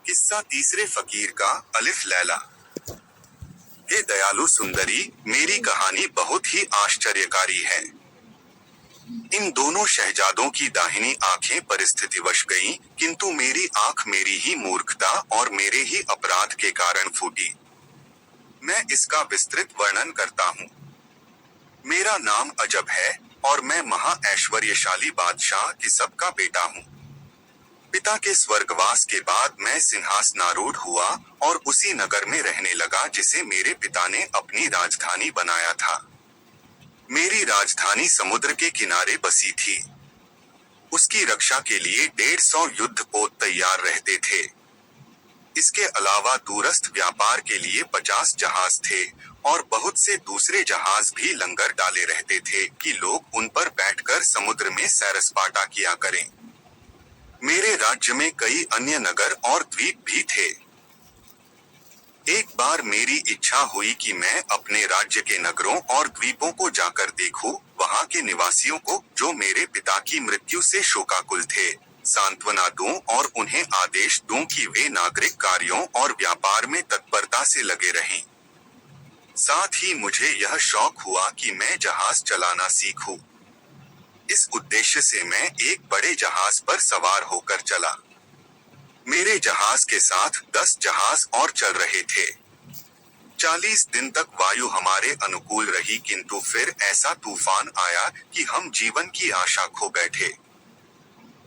किस्सा तीसरे फकीर का, अलिफ लैला। हे दयालु सुंदरी, मेरी कहानी बहुत ही आश्चर्यकारी है। इन दोनों शहजादों की दाहिनी आंखें परिस्थितिवश गईं, किंतु मेरी आंख मेरी ही मूर्खता और मेरे ही अपराध के कारण फूटी। मैं इसका विस्तृत वर्णन करता हूँ। मेरा नाम अजब है, और मैं महा ऐश्वर्यशाली बादशाह किसब का बेटा हूँ। पिता के स्वर्गवास के बाद मैं सिंहासनारूढ़ हुआ और उसी नगर में रहने लगा जिसे मेरे पिता ने अपनी राजधानी बनाया था। मेरी राजधानी समुद्र के किनारे बसी थी। उसकी रक्षा के लिए 150 युद्धपोत तैयार रहते थे। इसके अलावा दूरस्थ व्यापार के लिए 50 जहाज थे, और बहुत से दूसरे जहाज भी लंगर डाले रहते थे कि लोग उन पर बैठकर समुद्र में सैर सपाटा किया करें। मेरे राज्य में कई अन्य नगर और द्वीप भी थे। एक बार मेरी इच्छा हुई कि मैं अपने राज्य के नगरों और द्वीपों को जाकर देखूं, वहां के निवासियों को, जो मेरे पिता की मृत्यु से शोकाकुल थे, सांत्वना दूं और उन्हें आदेश दूं कि वे नागरिक कार्यों और व्यापार में तत्परता से लगे रहें। साथ ही मुझे यह शौक हुआ कि मैं जहाज चलाना सीखूं। इस उद्देश्य से मैं एक बड़े जहाज पर सवार होकर चला। मेरे जहाज के साथ 10 जहाज और चल रहे थे। 40 दिन तक वायु हमारे अनुकूल रही, किंतु फिर ऐसा तूफान आया कि हम जीवन की आशा खो बैठे।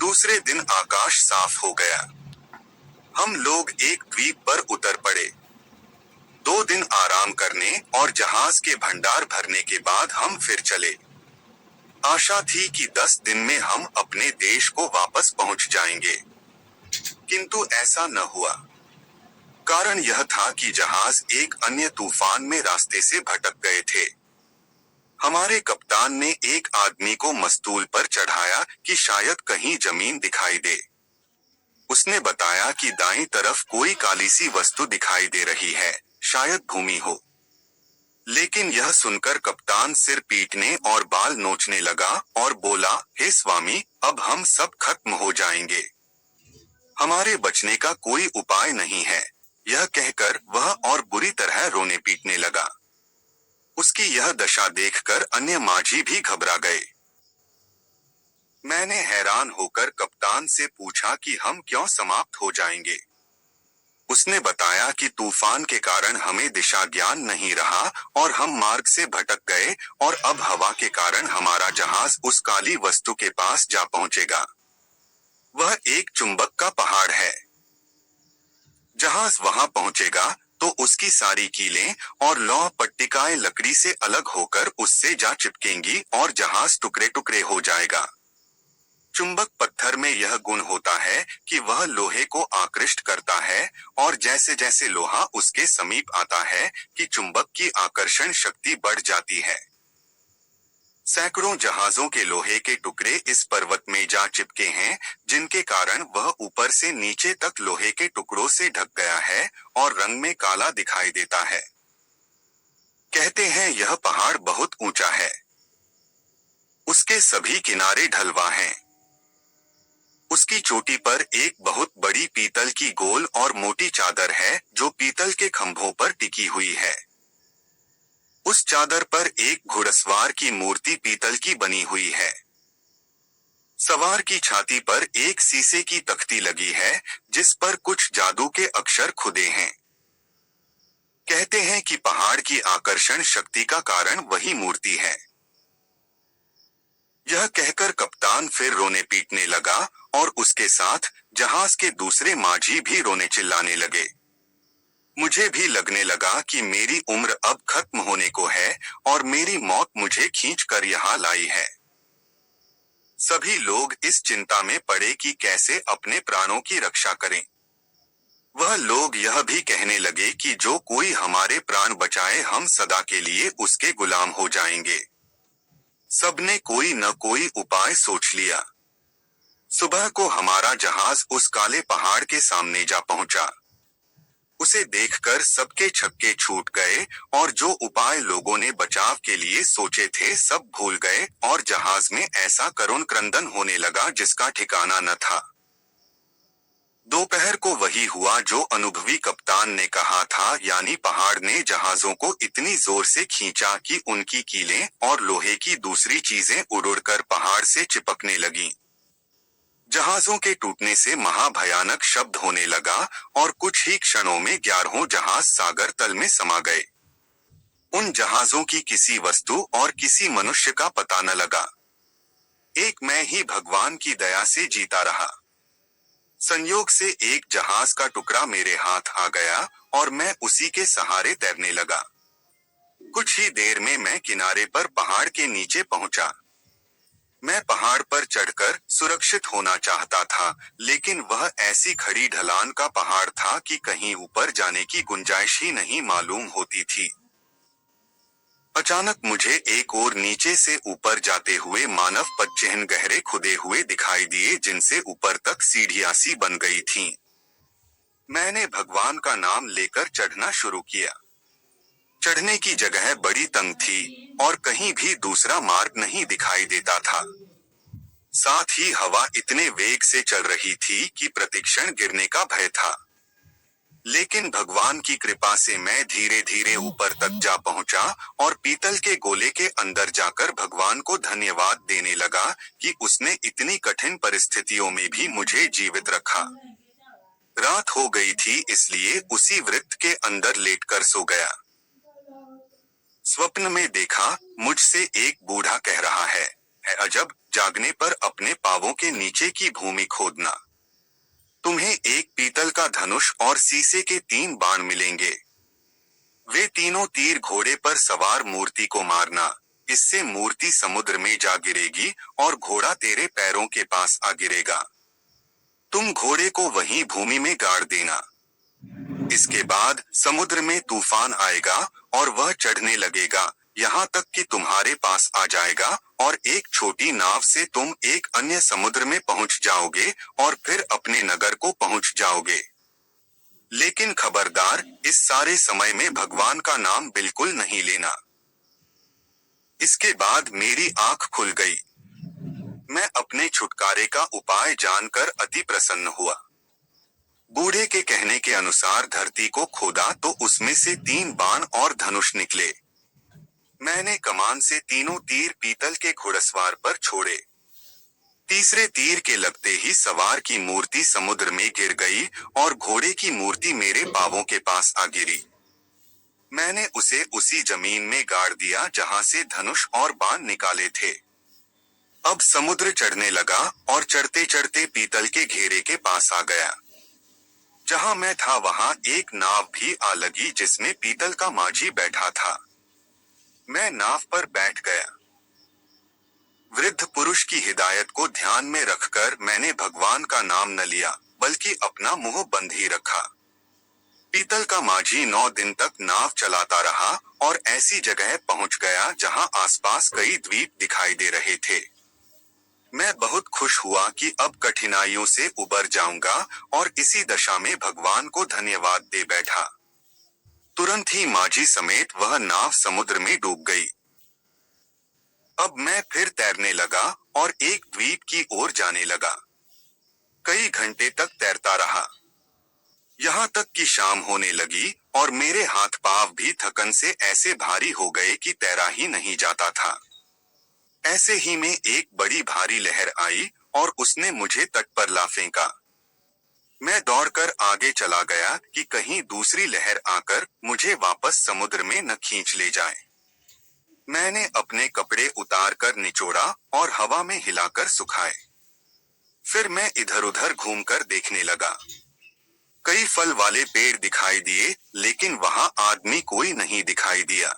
दूसरे दिन आकाश साफ हो गया। हम लोग एक द्वीप पर उतर पड़े। 2 दिन आराम करने और जहाज के भंडार भरने के बाद हम फिर चले। आशा थी कि 10 दिन में हम अपने देश को वापस पहुंच जाएंगे, किंतु ऐसा न हुआ। कारण यह था कि जहाज एक अन्य तूफान में रास्ते से भटक गए थे। हमारे कप्तान ने एक आदमी को मस्तूल पर चढ़ाया कि शायद कहीं जमीन दिखाई दे। उसने बताया कि दाईं तरफ कोई काली सी वस्तु दिखाई दे रही है, शायद भूमि हो। लेकिन यह सुनकर कप्तान सिर पीटने और बाल नोचने लगा और बोला, हे स्वामी, अब हम सब खत्म हो जाएंगे। हमारे बचने का कोई उपाय नहीं है। यह कहकर वह और बुरी तरह रोने पीटने लगा। उसकी यह दशा देखकर अन्य माझी भी घबरा गए। मैंने हैरान होकर कप्तान से पूछा कि हम क्यों समाप्त हो जाएंगे। उसने बताया कि तूफान के कारण हमें दिशा ज्ञान नहीं रहा और हम मार्ग से भटक गए, और अब हवा के कारण हमारा जहाज उस काली वस्तु के पास जा पहुंचेगा। वह एक चुंबक का पहाड़ है। जहाज वहां पहुंचेगा तो उसकी सारी कीलें और लौह पट्टिकाएं लकड़ी से अलग होकर उससे जा चिपकेंगी और जहाज टुकड़े टुकड़े हो जाएगा। चुंबक पत्थर में यह गुण होता है कि वह लोहे को आकृष्ट करता है, और जैसे जैसे लोहा उसके समीप आता है कि चुंबक की आकर्षण शक्ति बढ़ जाती है। सैकड़ों जहाजों के लोहे के टुकड़े इस पर्वत में जा चिपके हैं, जिनके कारण वह ऊपर से नीचे तक लोहे के टुकड़ों से ढक गया है और रंग में काला दिखाई देता है। कहते हैं यह पहाड़ बहुत ऊंचा है। उसके सभी किनारे ढलवा हैं। उसकी चोटी पर एक बहुत बड़ी पीतल की गोल और मोटी चादर है जो पीतल के खंभों पर टिकी हुई है। उस चादर पर एक घुड़सवार की मूर्ति पीतल की बनी हुई है। सवार की छाती पर एक शीशे की तख्ती लगी है जिस पर कुछ जादू के अक्षर खुदे हैं। कहते हैं कि पहाड़ की आकर्षण शक्ति का कारण वही मूर्ति है। यह कहकर कप्तान फिर रोने पीटने लगा और उसके साथ जहाज के दूसरे माझी भी रोने चिल्लाने लगे। मुझे भी लगने लगा कि मेरी उम्र अब खत्म होने को है और मेरी मौत मुझे खींचकर यहाँ लाई है। सभी लोग इस चिंता में पड़े कि कैसे अपने प्राणों की रक्षा करें। वह लोग यह भी कहने लगे कि जो कोई हमारे प्राण बचाए हम सदा के लिए उसके गुलाम हो जाएंगे। सबने कोई न कोई उपाय सोच लिया। सुबह को हमारा जहाज उस काले पहाड़ के सामने जा पहुंचा। उसे देखकर सबके छक्के छूट गए और जो उपाय लोगों ने बचाव के लिए सोचे थे सब भूल गए, और जहाज में ऐसा करुण क्रंदन होने लगा जिसका ठिकाना न था। दोपहर को वही हुआ जो अनुभवी कप्तान ने कहा था, यानी पहाड़ ने जहाजों को इतनी जोर से खींचा कि उनकी कीलें और लोहे की दूसरी चीजें उड़कर पहाड़ से चिपकने लगीं। जहाजों के टूटने से महाभयानक शब्द होने लगा और कुछ ही क्षणों में 11 जहाज सागर तल में समा गए। उन जहाजों की किसी वस्तु और किसी मनुष्य का पता न लगा। एक मैं ही भगवान की दया से जीता रहा। संयोग से एक जहाज का टुकड़ा मेरे हाथ आ गया और मैं उसी के सहारे तैरने लगा। कुछ ही देर में मैं किनारे पर पहाड़ के नीचे पहुंचा। मैं पहाड़ पर चढ़कर सुरक्षित होना चाहता था, लेकिन वह ऐसी खड़ी ढलान का पहाड़ था कि कहीं ऊपर जाने की गुंजाइश ही नहीं मालूम होती थी। अचानक मुझे एक और नीचे से ऊपर जाते हुए मानव पदचिह्न गहरे खुदे हुए दिखाई दिए, जिनसे ऊपर तक सीढ़ियां सी बन गई थीं। मैंने भगवान का नाम लेकर चढ़ना शुरू किया। चढ़ने की जगह बड़ी तंग थी और कहीं भी दूसरा मार्ग नहीं दिखाई देता था। साथ ही हवा इतने वेग से चल रही थी कि प्रतिक्षण गिरने का भय था। लेकिन भगवान की कृपा से मैं धीरे धीरे ऊपर तक जा पहुंचा और पीतल के गोले के अंदर जाकर भगवान को धन्यवाद देने लगा कि उसने इतनी कठिन परिस्थितियों में भी मुझे जीवित रखा। रात हो गई थी, इसलिए उसी वृत्त के अंदर लेटकर सो गया। स्वप्न में देखा, मुझसे एक बूढ़ा कह रहा है अजब, जागने पर अपने पांवों के नीचे की भूमि खोदना। तुम्हें एक पीतल का धनुष और शीशे के 3 बाण मिलेंगे। वे तीनों तीर घोड़े पर सवार मूर्ति को मारना, इससे मूर्ति समुद्र में जा गिरेगी और घोड़ा तेरे पैरों के पास आ गिरेगा। तुम घोड़े को वहीं भूमि में गाड़ देना। इसके बाद समुद्र में तूफान आएगा और वह चढ़ने लगेगा, यहाँ तक कि तुम्हारे पास आ जाएगा और एक छोटी नाव से तुम एक अन्य समुद्र में पहुंच जाओगे और फिर अपने नगर को पहुंच जाओगे। लेकिन खबरदार, इस सारे समय में भगवान का नाम बिल्कुल नहीं लेना। इसके बाद मेरी आंख खुल गई। मैं अपने छुटकारे का उपाय जानकर अति प्रसन्न हुआ। बूढ़े के कहने के अनुसार धरती को खोदा तो उसमें से 3 बाण और धनुष निकले। मैंने कमान से तीनों तीर पीतल के घुड़सवार पर छोड़े। तीसरे तीर के लगते ही सवार की मूर्ति समुद्र में गिर गई और घोड़े की मूर्ति मेरे पांवों के पास आ गिरी। मैंने उसे उसी जमीन में गाड़ दिया जहां से धनुष और बाण निकाले थे। अब समुद्र चढ़ने लगा और चढ़ते चढ़ते पीतल के घेरे के पास आ गया। जहां मैं था वहां एक नाव भी आ लगी, जिसमें पीतल का माझी बैठा था। मैं नाव पर बैठ गया। वृद्ध पुरुष की हिदायत को ध्यान में रखकर मैंने भगवान का नाम न लिया, बल्कि अपना मुंह बंद ही रखा। पीतल का माझी 9 दिन तक नाव चलाता रहा और ऐसी जगह पहुंच गया जहां आसपास कई द्वीप दिखाई दे रहे थे। मैं बहुत खुश हुआ कि अब कठिनाइयों से उबर जाऊंगा और इसी दशा में भगवान को धन्यवाद दे बैठा। तुरंत ही माझी समेत वह नाव समुद्र में डूब गई। अब मैं फिर तैरने लगा और एक द्वीप की ओर जाने लगा। कई घंटे तक तैरता रहा, यहाँ तक कि शाम होने लगी और मेरे हाथ पांव भी थकन से ऐसे भारी हो गए कि तैरा ही नहीं जाता था। ऐसे ही में एक बड़ी भारी लहर आई और उसने मुझे तट पर ला फेंका। मैं दौड़कर आगे चला गया कि कहीं दूसरी लहर आकर मुझे वापस समुद्र में न खींच ले जाए। मैंने अपने कपड़े उतारकर निचोड़ा और हवा में हिलाकर सुखाए। फिर मैं इधर उधर घूमकर देखने लगा। कई फल वाले पेड़ दिखाई दिए, लेकिन वहां आदमी कोई नहीं दिखाई दिया।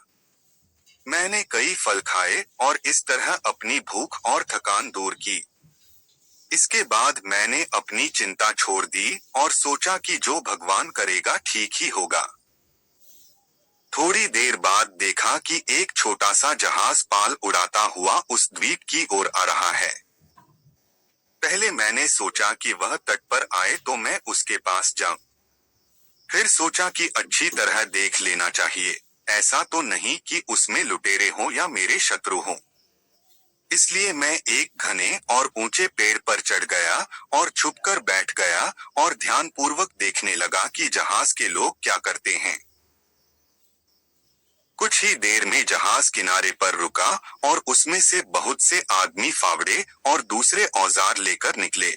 मैंने कई फल खाए और इस तरह अपनी भूख और थकान दूर की। इसके बाद मैंने अपनी चिंता छोड़ दी और सोचा कि जो भगवान करेगा ठीक ही होगा। थोड़ी देर बाद देखा कि एक छोटा सा जहाज पाल उड़ाता हुआ उस द्वीप की ओर आ रहा है। पहले मैंने सोचा कि वह तट पर आए तो मैं उसके पास जाऊं। फिर सोचा कि अच्छी तरह देख लेना चाहिए, ऐसा तो नहीं कि उसमें लुटेरे हों या मेरे शत्रु हों। इसलिए मैं एक घने और ऊंचे पेड़ पर चढ़ गया और छुपकर बैठ गया और ध्यानपूर्वक देखने लगा कि जहाज के लोग क्या करते हैं। कुछ ही देर में जहाज किनारे पर रुका और उसमें से बहुत से आदमी फावड़े और दूसरे औजार लेकर निकले।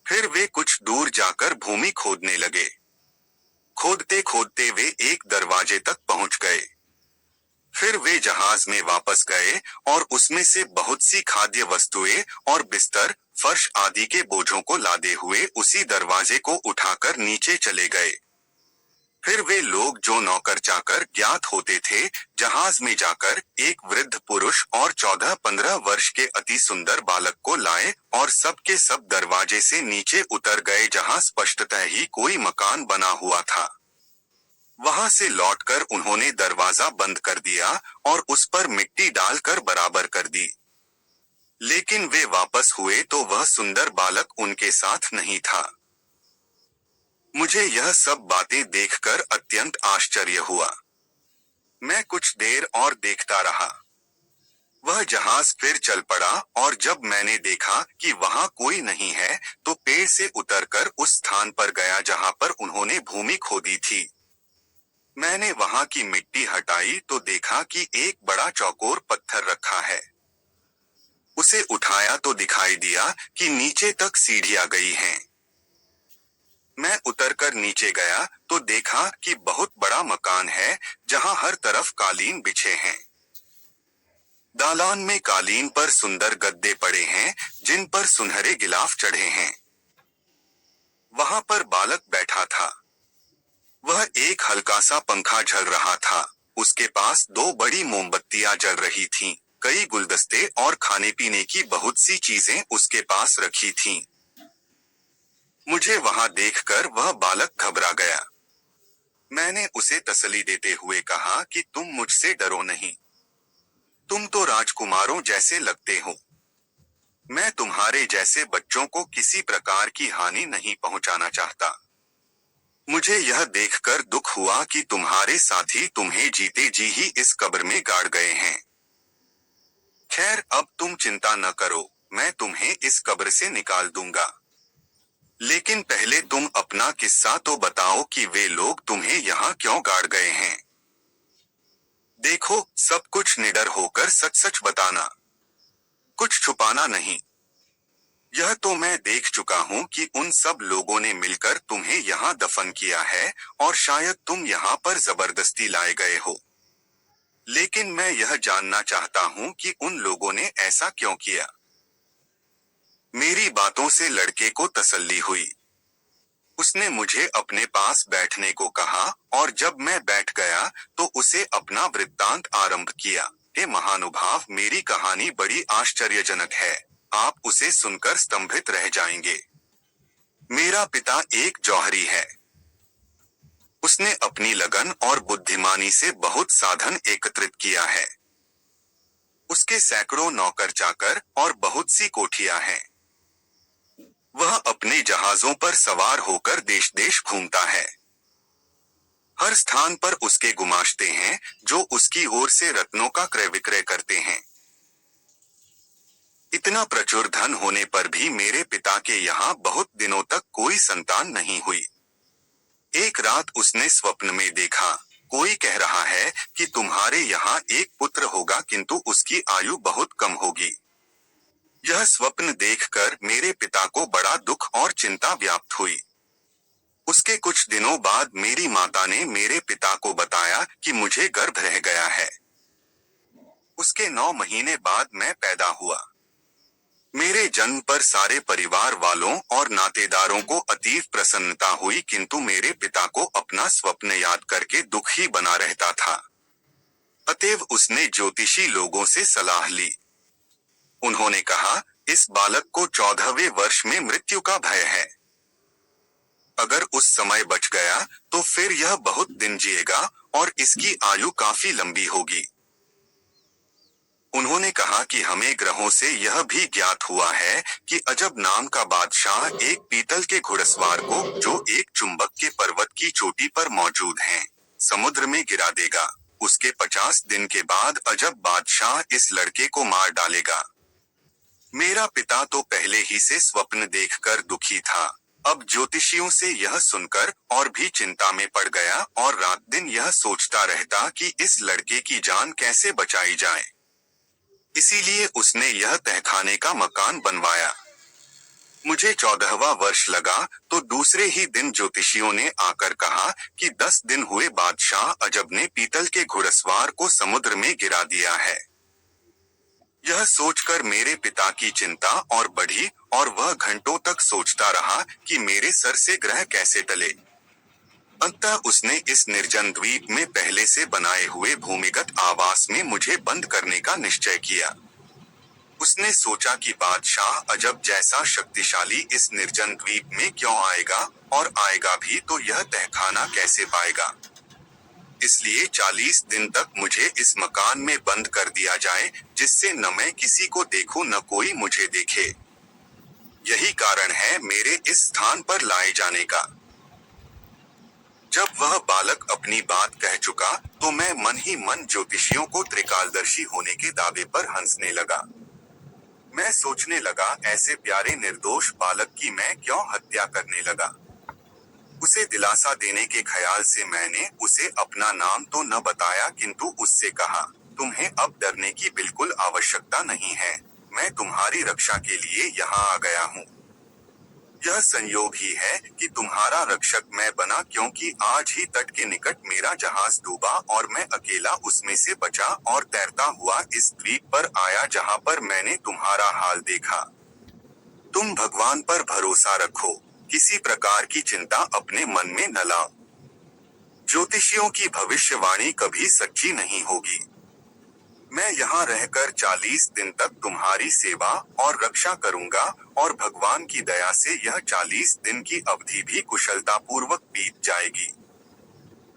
फिर वे कुछ दूर जाकर भूमि खोदने लगे। खोदते खोदते वे एक दरवाजे तक पहुंच गए। फिर वे जहाज में वापस गए और उसमें से बहुत सी खाद्य वस्तुएं और बिस्तर, फर्श आदि के बोझों को लादे हुए उसी दरवाजे को उठाकर नीचे चले गए। फिर वे लोग जो नौकर चाकर ज्ञात होते थे, जहाज में जाकर एक वृद्ध पुरुष और 14-15 वर्ष के अति सुंदर बालक को लाए और सब के सब दरवाजे से नीचे उतर गए जहां स्पष्टतः ही कोई मकान बना हुआ था। वहां से लौटकर उन्होंने दरवाजा बंद कर दिया और उस पर मिट्टी डालकर बराबर कर दी। लेकिन वे वापस हुए तो वह सुंदर बालक उनके साथ नहीं था। मुझे यह सब बातें देखकर अत्यंत आश्चर्य हुआ। मैं कुछ देर और देखता रहा। वह जहाज फिर चल पड़ा और जब मैंने देखा कि वहां कोई नहीं है तो पेड़ से उतरकर उस स्थान पर गया जहां पर उन्होंने भूमि खोदी थी। मैंने वहां की मिट्टी हटाई तो देखा कि एक बड़ा चौकोर पत्थर रखा है। उसे उठाया तो दिखाई दिया कि नीचे तक सीढ़ियां गई हैं। मैं उतरकर नीचे गया तो देखा कि बहुत बड़ा मकान है जहां हर तरफ कालीन बिछे हैं। दालान में कालीन पर सुंदर गद्दे पड़े हैं जिन पर सुनहरे गिलाफ चढ़े हैं। वहां पर बालक बैठा था। वह एक हल्का सा पंखा झल रहा था। उसके पास 2 बड़ी मोमबत्तियां जल रही थीं। कई गुलदस्ते और खाने पीने की बहुत सी चीजें उसके पास रखी थीं। मुझे वहां देखकर वह बालक घबरा गया। मैंने उसे तसल्ली देते हुए कहा कि तुम मुझसे डरो नहीं। तुम तो राजकुमारों जैसे लगते हो। मैं तुम्हारे जैसे बच्चों को किसी प्रकार की हानि नहीं पहुंचाना चाहता। मुझे यह देखकर दुख हुआ कि तुम्हारे साथी तुम्हें जीते जी ही इस कब्र में गाड़ गए हैं। खैर, अब तुम चिंता न करो, मैं तुम्हें इस कब्र से निकाल दूंगा। लेकिन पहले तुम अपना किस्सा तो बताओ कि वे लोग तुम्हें यहाँ क्यों गाड़ गए हैं। देखो, सब कुछ निडर होकर सच सच बताना, कुछ छुपाना नहीं। यह तो मैं देख चुका हूँ कि उन सब लोगों ने मिलकर तुम्हें यहाँ दफन किया है और शायद तुम यहाँ पर जबरदस्ती लाए गए हो। लेकिन मैं यह जानना चाहता हूँ कि उन लोगों ने ऐसा क्यों किया। मेरी बातों से लड़के को तसल्ली हुई। उसने मुझे अपने पास बैठने को कहा और जब मैं बैठ गया तो उसे अपना वृत्तांत आरंभ किया। हे महानुभाव, मेरी कहानी बड़ी आश्चर्यजनक है। आप उसे सुनकर स्तंभित रह जाएंगे। मेरा पिता एक जौहरी है। उसने अपनी लगन और बुद्धिमानी से बहुत साधन एकत्रित किया है। उसके सैकड़ों नौकर चाकर और बहुत सी कोठियां हैं। वह अपने जहाजों पर सवार होकर देश देश घूमता है। हर स्थान पर उसके गुमाश्ते हैं जो उसकी ओर से रत्नों का क्रय विक्रय करते हैं। इतना प्रचुर धन होने पर भी मेरे पिता के यहाँ बहुत दिनों तक कोई संतान नहीं हुई। एक रात उसने स्वप्न में देखा, कोई कह रहा है कि तुम्हारे यहाँ एक पुत्र होगा किंतु उसकी आयु बहुत कम होगी। यह स्वप्न देखकर मेरे पिता को बड़ा दुख और चिंता व्याप्त हुई। उसके कुछ दिनों बाद मेरी माता ने मेरे पिता को बताया कि मुझे गर्भ रह गया है। उसके 9 महीने बाद मैं पैदा हुआ। मेरे जन्म पर सारे परिवार वालों और नातेदारों को अतीव प्रसन्नता हुई किंतु मेरे पिता को अपना स्वप्न याद करके दुख ही बना रहता था। अतएव उसने ज्योतिषी लोगों से सलाह ली। उन्होंने कहा, इस बालक को 14वें वर्ष में मृत्यु का भय है। अगर उस समय बच गया तो फिर यह बहुत दिन जिएगा और इसकी आयु काफी लंबी होगी। उन्होंने कहा कि हमें ग्रहों से यह भी ज्ञात हुआ है कि अजब नाम का बादशाह एक पीतल के घुड़सवार को, जो एक चुंबक के पर्वत की चोटी पर मौजूद हैं, समुद्र में गिरा देगा। उसके 50 दिन के बाद अजब बादशाह इस लड़के को मार डालेगा। मेरा पिता तो पहले ही से स्वप्न देखकर दुखी था। अब ज्योतिषियों से यह सुनकर और भी चिंता में पड़ गया और रात दिन यह सोचता रहता कि इस लड़के की जान कैसे बचाई जाए। इसीलिए उसने यह तहखाने का मकान बनवाया। मुझे 14वां वर्ष लगा तो दूसरे ही दिन ज्योतिषियों ने आकर कहा कि 10 दिन हुए बादशाह अजब ने पीतल के घुड़सवार को समुद्र में गिरा दिया है। यह सोचकर मेरे पिता की चिंता और बढ़ी और वह घंटों तक सोचता रहा कि मेरे सर से ग्रह कैसे टले। अंततः उसने इस निर्जन द्वीप में पहले से बनाए हुए भूमिगत आवास में मुझे बंद करने का निश्चय किया। उसने सोचा कि बादशाह अजब जैसा शक्तिशाली इस निर्जन द्वीप में क्यों आएगा, और आएगा भी तो यह तहखाना कैसे पाएगा। इसलिए 40 दिन तक मुझे इस मकान में बंद कर दिया जाए, जिससे न मैं किसी को देखूं न कोई मुझे देखे। यही कारण है मेरे इस स्थान पर लाए जाने का। जब वह बालक अपनी बात कह चुका तो मैं मन ही मन ज्योतिषियों को त्रिकालदर्शी होने के दावे पर हंसने लगा। मैं सोचने लगा, ऐसे प्यारे निर्दोष बालक की मैं क्यों हत्या करने लगा। उसे दिलासा देने के ख्याल से मैंने उसे अपना नाम तो न बताया, किंतु उससे कहा, तुम्हें अब डरने की बिल्कुल आवश्यकता नहीं है, मैं तुम्हारी रक्षा के लिए यहाँ आ गया हूँ। यह संयोग ही है कि तुम्हारा रक्षक मैं बना, क्योंकि आज ही तट के निकट मेरा जहाज डूबा और मैं अकेला उसमें से बचा और तैरता हुआ इस द्वीप पर आया जहाँ पर मैंने तुम्हारा हाल देखा। तुम भगवान पर भरोसा रखो, किसी प्रकार की चिंता अपने मन में न लाओ। ज्योतिषियों की भविष्यवाणी कभी सच्ची नहीं होगी। मैं यहाँ रहकर 40 दिन तक तुम्हारी सेवा और रक्षा करूंगा और भगवान की दया से यह 40 दिन की अवधि भी कुशलता पूर्वक बीत जाएगी।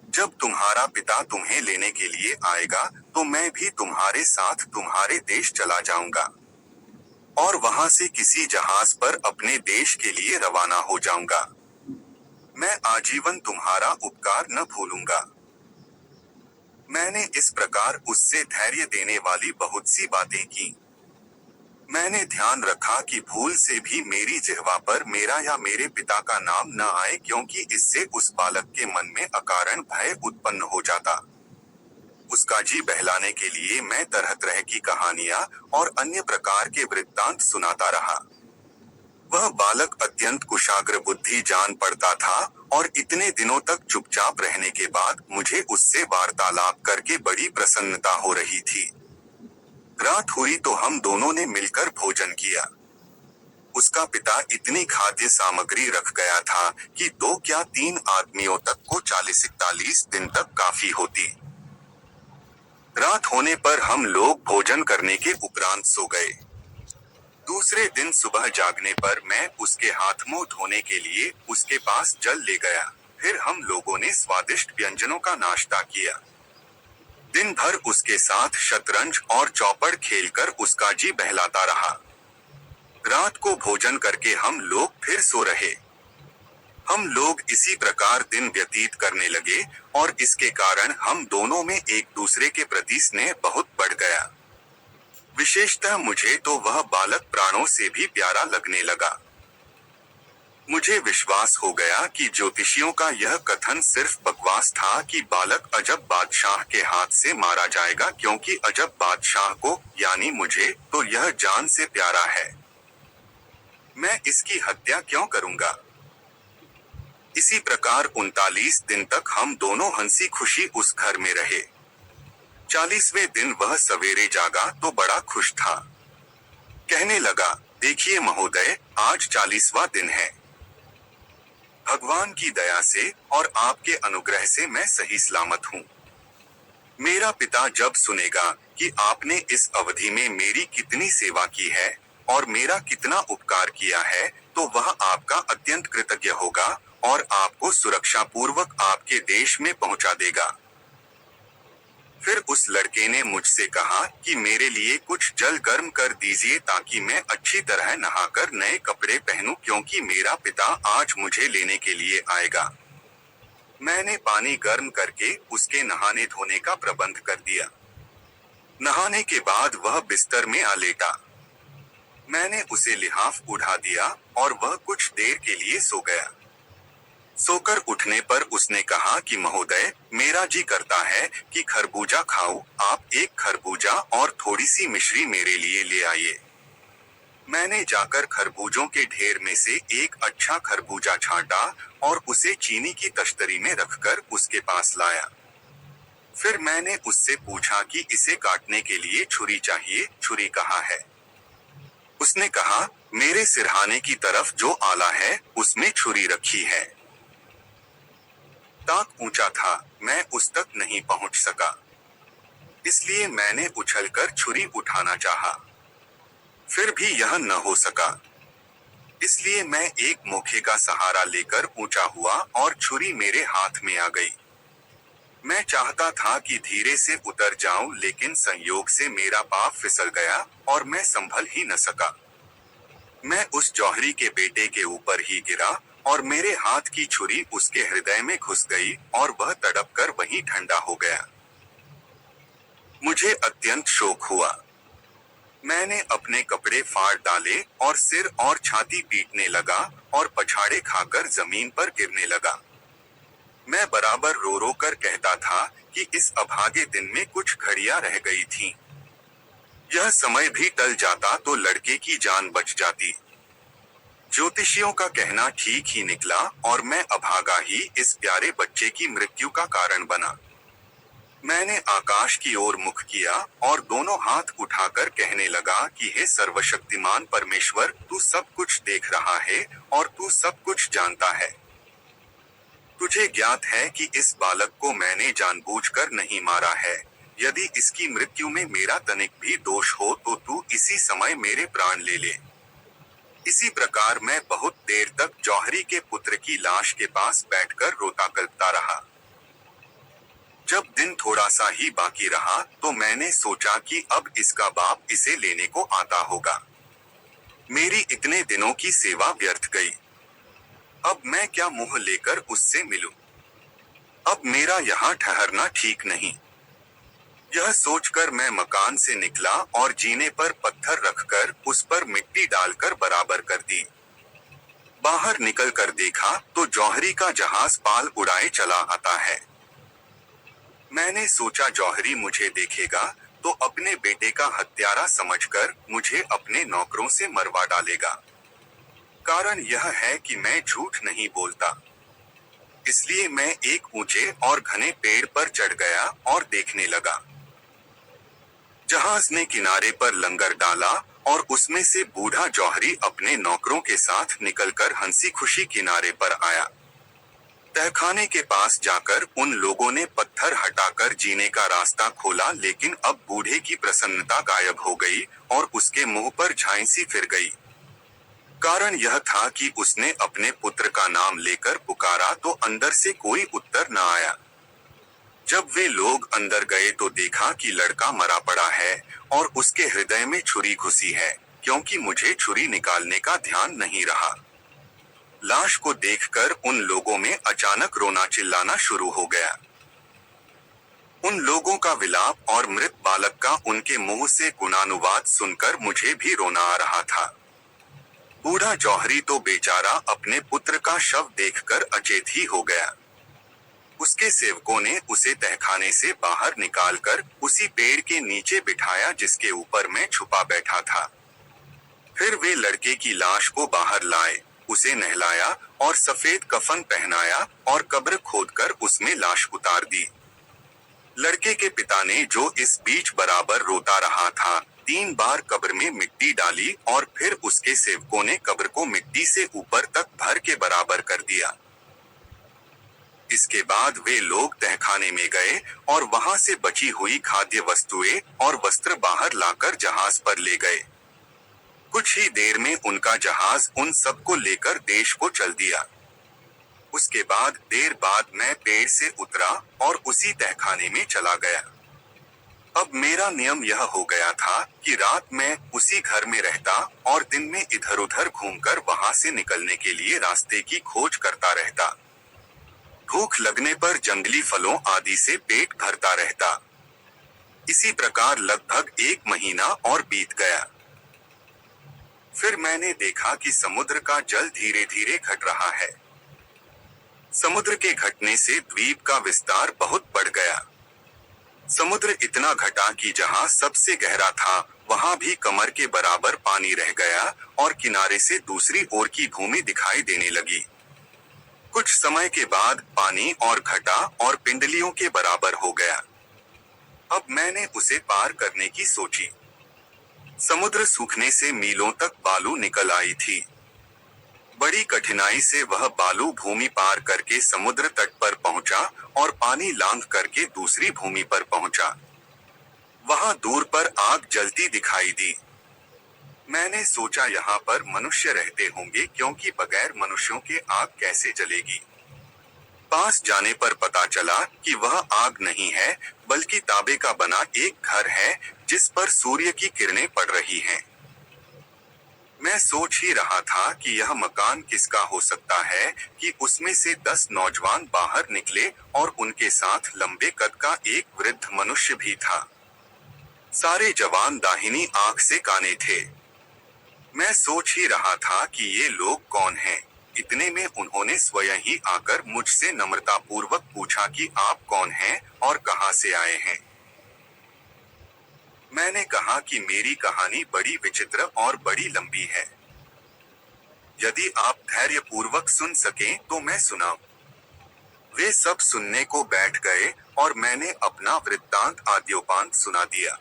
जब तुम्हारा पिता तुम्हें लेने के लिए आएगा तो मैं भी तुम्हारे साथ तुम्हारे देश चला जाऊंगा और वहां से किसी जहाज पर अपने देश के लिए रवाना हो जाऊंगा। मैं आजीवन तुम्हारा उपकार न भूलूंगा। मैंने इस प्रकार उससे धैर्य देने वाली बहुत सी बातें की। मैंने ध्यान रखा कि भूल से भी मेरी जिह्वा पर मेरा या मेरे पिता का नाम न आए, क्योंकि इससे उस बालक के मन में अकारण भय उत्पन्न हो जाता। उसका जी बहलाने के लिए मैं तरह तरह की कहानियां और अन्य प्रकार के वृत्तांत सुनाता रहा। वह बालक अत्यंत कुशाग्र बुद्धि जान पड़ता था और इतने दिनों तक चुपचाप रहने के बाद मुझे उससे वार्तालाप करके बड़ी प्रसन्नता हो रही थी। रात हुई तो हम दोनों ने मिलकर भोजन किया। उसका पिता इतनी खाद्य सामग्री रख गया था कि 2 या 3 आदमियों तक को 40-41 दिन तक काफी होती। रात होने पर हम लोग भोजन करने के उपरांत सो गए। दूसरे दिन सुबह जागने पर मैं उसके हाथ मुंह धोने के लिए उसके पास जल ले गया। फिर हम लोगों ने स्वादिष्ट व्यंजनों का नाश्ता किया। दिन भर उसके साथ शतरंज और चौपड़ खेलकर उसका जी बहलाता रहा। रात को भोजन करके हम लोग फिर सो रहे। हम लोग इसी प्रकार दिन व्यतीत करने लगे और इसके कारण हम दोनों में एक दूसरे के प्रति स्नेह बहुत बढ़ गया। विशेषतः मुझे तो वह बालक प्राणों से भी प्यारा लगने लगा। मुझे विश्वास हो गया कि ज्योतिषियों का यह कथन सिर्फ बकवास था कि बालक अजब बादशाह के हाथ से मारा जाएगा, क्योंकि अजब बादशाह को यानी मुझे तो यह जान से प्यारा है। मैं इसकी हत्या क्यों करूंगा। इसी प्रकार 39 दिन तक हम दोनों हंसी खुशी उस घर में रहे। 40वें दिन वह सवेरे जागा तो बड़ा खुश था। कहने लगा, देखिए महोदय, आज 40वां दिन है। भगवान की दया से और आपके अनुग्रह से मैं सही सलामत हूँ। मेरा पिता जब सुनेगा कि आपने इस अवधि में मेरी कितनी सेवा की है और मेरा कितना उपकार किया है, तो वह आपका अत्यंत कृतज्ञ होगा और आपको सुरक्षा पूर्वक आपके देश में पहुंचा देगा। फिर उस लड़के ने मुझसे कहा कि मेरे लिए कुछ जल गर्म कर दीजिए ताकि मैं अच्छी तरह नहाकर नए कपड़े पहनूं, क्योंकि मेरा पिता आज मुझे लेने के लिए आएगा। मैंने पानी गर्म करके उसके नहाने धोने का प्रबंध कर दिया। नहाने के बाद वह बिस्तर में आ लेटा। मैंने उसे लिहाफ उठा दिया और वह कुछ देर के लिए सो गया। सोकर उठने पर उसने कहा कि महोदय, मेरा जी करता है कि खरबूजा खाऊं, आप एक खरबूजा और थोड़ी सी मिश्री मेरे लिए ले आइए। मैंने जाकर खरबूजों के ढेर में से एक अच्छा खरबूजा छांटा और उसे चीनी की तश्तरी में रखकर उसके पास लाया। फिर मैंने उससे पूछा कि इसे काटने के लिए छुरी चाहिए, छुरी कहाँ है? उसने कहा, मेरे सिरहाने की तरफ जो आला है उसमें छुरी रखी है। ताक ऊंचा था, मैं उस तक नहीं पहुंच सका। इसलिए मैंने उछलकर छुरी उठाना चाहा। फिर भी यह न हो सका। इसलिए मैं एक मोखे का सहारा लेकर ऊंचा हुआ और छुरी मेरे हाथ में आ गई। मैं चाहता था कि धीरे से उतर जाऊं, लेकिन संयोग से मेरा पाँव फिसल गया और मैं संभल ही न सका। मैं उस जौहरी के बेटे के ऊपर ही गिरा और मेरे हाथ की छुरी उसके हृदय में घुस गई और वह तड़प कर वहीं ठंडा हो गया। मुझे अत्यंत शोक हुआ। मैंने अपने कपड़े फाड़ डाले और सिर और छाती पीटने लगा और पछाड़े खाकर जमीन पर गिरने लगा। मैं बराबर रो रो कर कहता था कि इस अभागे दिन में कुछ घड़ियां रह गई थीं। यह समय भी टल जाता तो लड़के की जान बच जाती। ज्योतिषियों का कहना ठीक ही निकला और मैं अभागा ही इस प्यारे बच्चे की मृत्यु का कारण बना। मैंने आकाश की ओर मुख किया और दोनों हाथ उठाकर कहने लगा कि हे सर्वशक्तिमान परमेश्वर, तू सब कुछ देख रहा है और तू सब कुछ जानता है। तुझे ज्ञात है कि इस बालक को मैंने जानबूझकर नहीं मारा है। यदि इसकी मृत्यु में मेरा तनिक भी दोष हो तो तू इसी समय मेरे प्राण ले ले। इसी प्रकार मैं बहुत देर तक जौहरी के पुत्र की लाश के पास बैठकर रोता कल्पता रहा। जब दिन थोड़ा सा ही बाकी रहा तो मैंने सोचा कि अब इसका बाप इसे लेने को आता होगा। मेरी इतने दिनों की सेवा व्यर्थ गई। अब मैं क्या मुंह लेकर उससे मिलूं? अब मेरा यहाँ ठहरना ठीक नहीं। यह सोचकर मैं मकान से निकला और जीने पर पत्थर रखकर उस पर मिट्टी डालकर बराबर कर दी। बाहर निकल कर देखा तो जौहरी का जहाज पाल उड़ाए चला आता है। मैंने सोचा जौहरी मुझे देखेगा तो अपने बेटे का हत्यारा समझकर मुझे अपने नौकरों से मरवा डालेगा। कारण यह है कि मैं झूठ नहीं बोलता। इसलिए मैं एक ऊंचे और घने पेड़ पर चढ़ गया और देखने लगा। जहाज ने किनारे पर लंगर डाला और उसमें से बूढ़ा जौहरी अपने नौकरों के साथ निकलकर हंसी खुशी किनारे पर आया। तहखाने के पास जाकर उन लोगों ने पत्थर हटाकर जीने का रास्ता खोला, लेकिन अब बूढ़े की प्रसन्नता गायब हो गई और उसके मुंह पर झांसी फिर गई। कारण यह था कि उसने अपने पुत्र का नाम लेकर पुकारा तो अंदर से कोई उत्तर न आया। जब वे लोग अंदर गए तो देखा कि लड़का मरा पड़ा है और उसके हृदय में छुरी घुसी है, क्योंकि मुझे छुरी निकालने का ध्यान नहीं रहा। लाश को देखकर उन लोगों में अचानक रोना चिल्लाना शुरू हो गया। उन लोगों का विलाप और मृत बालक का उनके मुंह से गुणानुवाद सुनकर मुझे भी रोना आ रहा था। बूढ़ा जौहरी तो बेचारा अपने पुत्र का शव देखकर अचेत ही हो गया। उसके सेवकों ने उसे तहखाने से बाहर निकालकर उसी पेड़ के नीचे बिठाया जिसके ऊपर मैं छुपा बैठा था। फिर वे लड़के की लाश को बाहर लाए, उसे नहलाया और सफेद कफन पहनाया और कब्र खोदकर उसमें लाश उतार दी। लड़के के पिता ने, जो इस बीच बराबर रोता रहा था, 3 बार कब्र में मिट्टी डाली और फिर उसके सेवकों ने कब्र को मिट्टी से ऊपर तक भर के बराबर कर दिया। इसके बाद वे लोग तहखाने में गए और वहां से बची हुई खाद्य वस्तुएं और वस्त्र बाहर लाकर जहाज पर ले गए। कुछ ही देर में उनका जहाज उन सबको लेकर देश को चल दिया। उसके बाद देर बाद मैं पेड़ से उतरा और उसी तहखाने में चला गया। अब मेरा नियम यह हो गया था कि रात में उसी घर में रहता और दिन में इधर उधर घूमकर वहां से निकलने के लिए रास्ते की खोज करता रहता। भूख लगने पर जंगली फलों आदि से पेट भरता रहता। इसी प्रकार लगभग 1 महीना और बीत गया। फिर मैंने देखा कि समुद्र का जल धीरे धीरे घट रहा है। समुद्र के घटने से द्वीप का विस्तार बहुत बढ़ गया। समुद्र इतना घटा कि जहां सबसे गहरा था वहां भी कमर के बराबर पानी रह गया और किनारे से दूसरी ओर की भूमि दिखाई देने लगी। कुछ समय के बाद पानी और घटा और पिंडलियों के बराबर हो गया। अब मैंने उसे पार करने की सोची। समुद्र सूखने से मीलों तक बालू निकल आई थी। बड़ी कठिनाई से वह बालू भूमि पार करके समुद्र तट पर पहुंचा और पानी लांघ करके दूसरी भूमि पर पहुंचा। वहां दूर पर आग जलती दिखाई दी। मैंने सोचा यहाँ पर मनुष्य रहते होंगे, क्योंकि बगैर मनुष्यों के आग कैसे जलेगी। पास जाने पर पता चला कि वह आग नहीं है, बल्कि तांबे का बना एक घर है जिस पर सूर्य की किरणें पड़ रही हैं। मैं सोच ही रहा था कि यह मकान किसका हो सकता है कि उसमें से 10 नौजवान बाहर निकले और उनके साथ लंबे कद का एक वृद्ध मनुष्य भी था। सारे जवान दाहिनी आंख से काने थे। मैं सोच ही रहा था कि ये लोग कौन हैं। इतने में उन्होंने स्वयं ही आकर मुझसे नम्रतापूर्वक पूछा कि आप कौन हैं और कहां से आए हैं। मैंने कहा कि मेरी कहानी बड़ी विचित्र और बड़ी लंबी है। यदि आप धैर्यपूर्वक सुन सकें तो मैं सुनाऊं। वे सब सुनने को बैठ गए और मैंने अपना वृत्तांत आद्योपांत सुना दिया।